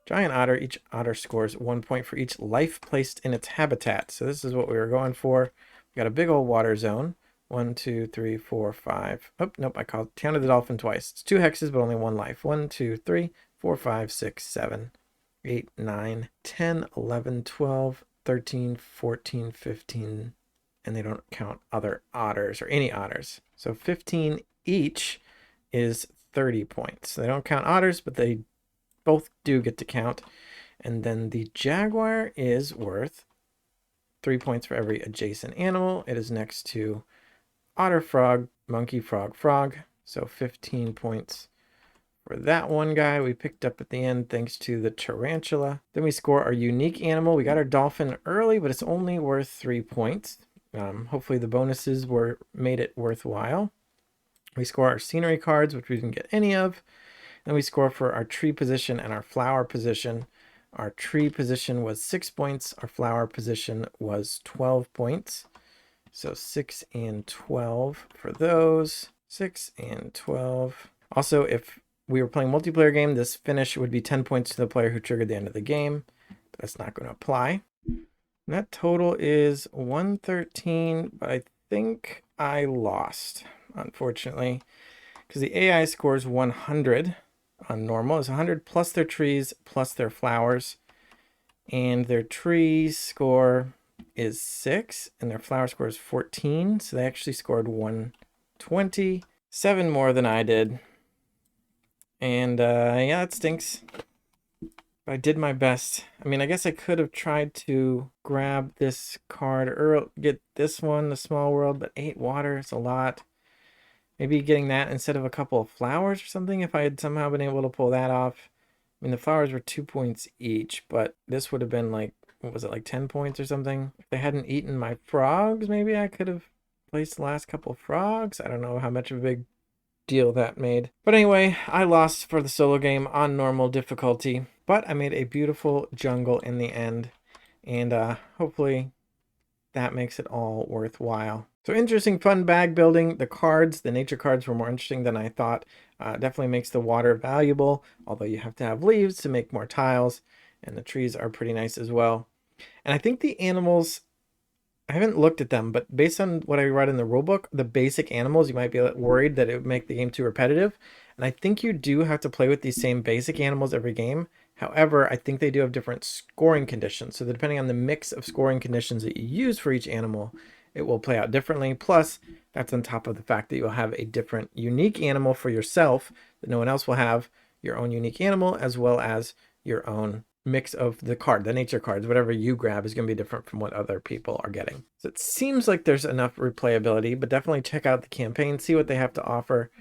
giant otter, each otter scores 1 point for each life placed in its habitat. So this is what we were going for. We got a big old water zone. 1, 2, 3, 4, 5. Oh, nope, I counted the dolphin twice. It's 2 hexes, but only 1 life. 1, 2, 3, 4, 5, 6, 7, 8, 9, 10, 11, 12, 13, 14, 15, and they don't count other otters or any otters. So 15 each is 30 points. They don't count otters, but they both do get to count. And then the jaguar is worth 3 points for every adjacent animal. It is next to otter, frog, monkey, frog, frog. So 15 points for that one guy we picked up at the end thanks to the tarantula. Then we score our unique animal. We got our dolphin early, but it's only worth 3 points. Hopefully the bonuses made it worthwhile. We score our scenery cards, which we didn't get any of. Then we score for our tree position and our flower position. Our tree position was 6 points. Our flower position was 12 points. So 6 and 12 for those. 6 and 12. Also, if we were playing multiplayer game, this finish would be 10 points to the player who triggered the end of the game. But that's not going to apply. And that total is 113, but I think I lost, unfortunately, because the AI scores 100 on normal. It's 100 plus their trees plus their flowers, and their tree score is 6 and their flower score is 14, so they actually scored 120, 7 more than I did. And yeah, it stinks. But I did my best. I mean, I guess I could have tried to grab this card or get this one, the small world, but 8 water is a lot. Maybe getting that instead of a couple of flowers or something, if I had somehow been able to pull that off. mean, the flowers were 2 points each, but this would have been like, what was it, like 10 points or something? If they hadn't eaten my frogs, maybe I could have placed the last couple of frogs. I don't know how much of a big deal that made. But anyway, I lost for the solo game on normal difficulty, but I made a beautiful jungle in the end, and hopefully that makes it all worthwhile. So interesting, fun bag building. The cards, the nature cards were more interesting than I thought. Definitely makes the water valuable, although you have to have leaves to make more tiles, and the trees are pretty nice as well. And I think the animals, I haven't looked at them, but based on what I read in the rulebook, the basic animals, you might be worried that it would make the game too repetitive. And I think you do have to play with these same basic animals every game. However, I think they do have different scoring conditions. So depending on the mix of scoring conditions that you use for each animal, it will play out differently. Plus, that's on top of the fact that you'll have a different unique animal for yourself that no one else will have, your own unique animal, as well as your own mix of the card, the nature cards, whatever you grab is going to be different from what other people are getting. So it seems like there's enough replayability, but definitely check out the campaign, see what they have to offer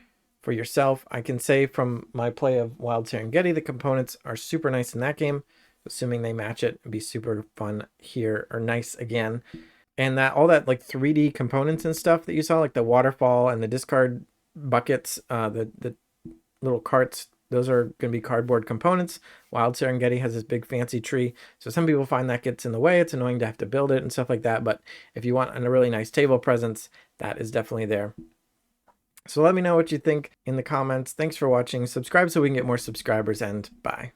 for yourself. I can say from my play of Wild Serengeti, the components are super nice in that game. Assuming they match it, it'd be super fun here, or nice again. And that all that like 3D components and stuff that you saw, like the waterfall and the discard buckets, the little carts, those are going to be cardboard components. Wild Serengeti has this big fancy tree. So some people find that gets in the way. It's annoying to have to build it and stuff like that. But if you want a really nice table presence, that is definitely there. So let me know what you think in the comments. Thanks for watching. Subscribe so we can get more subscribers, and bye.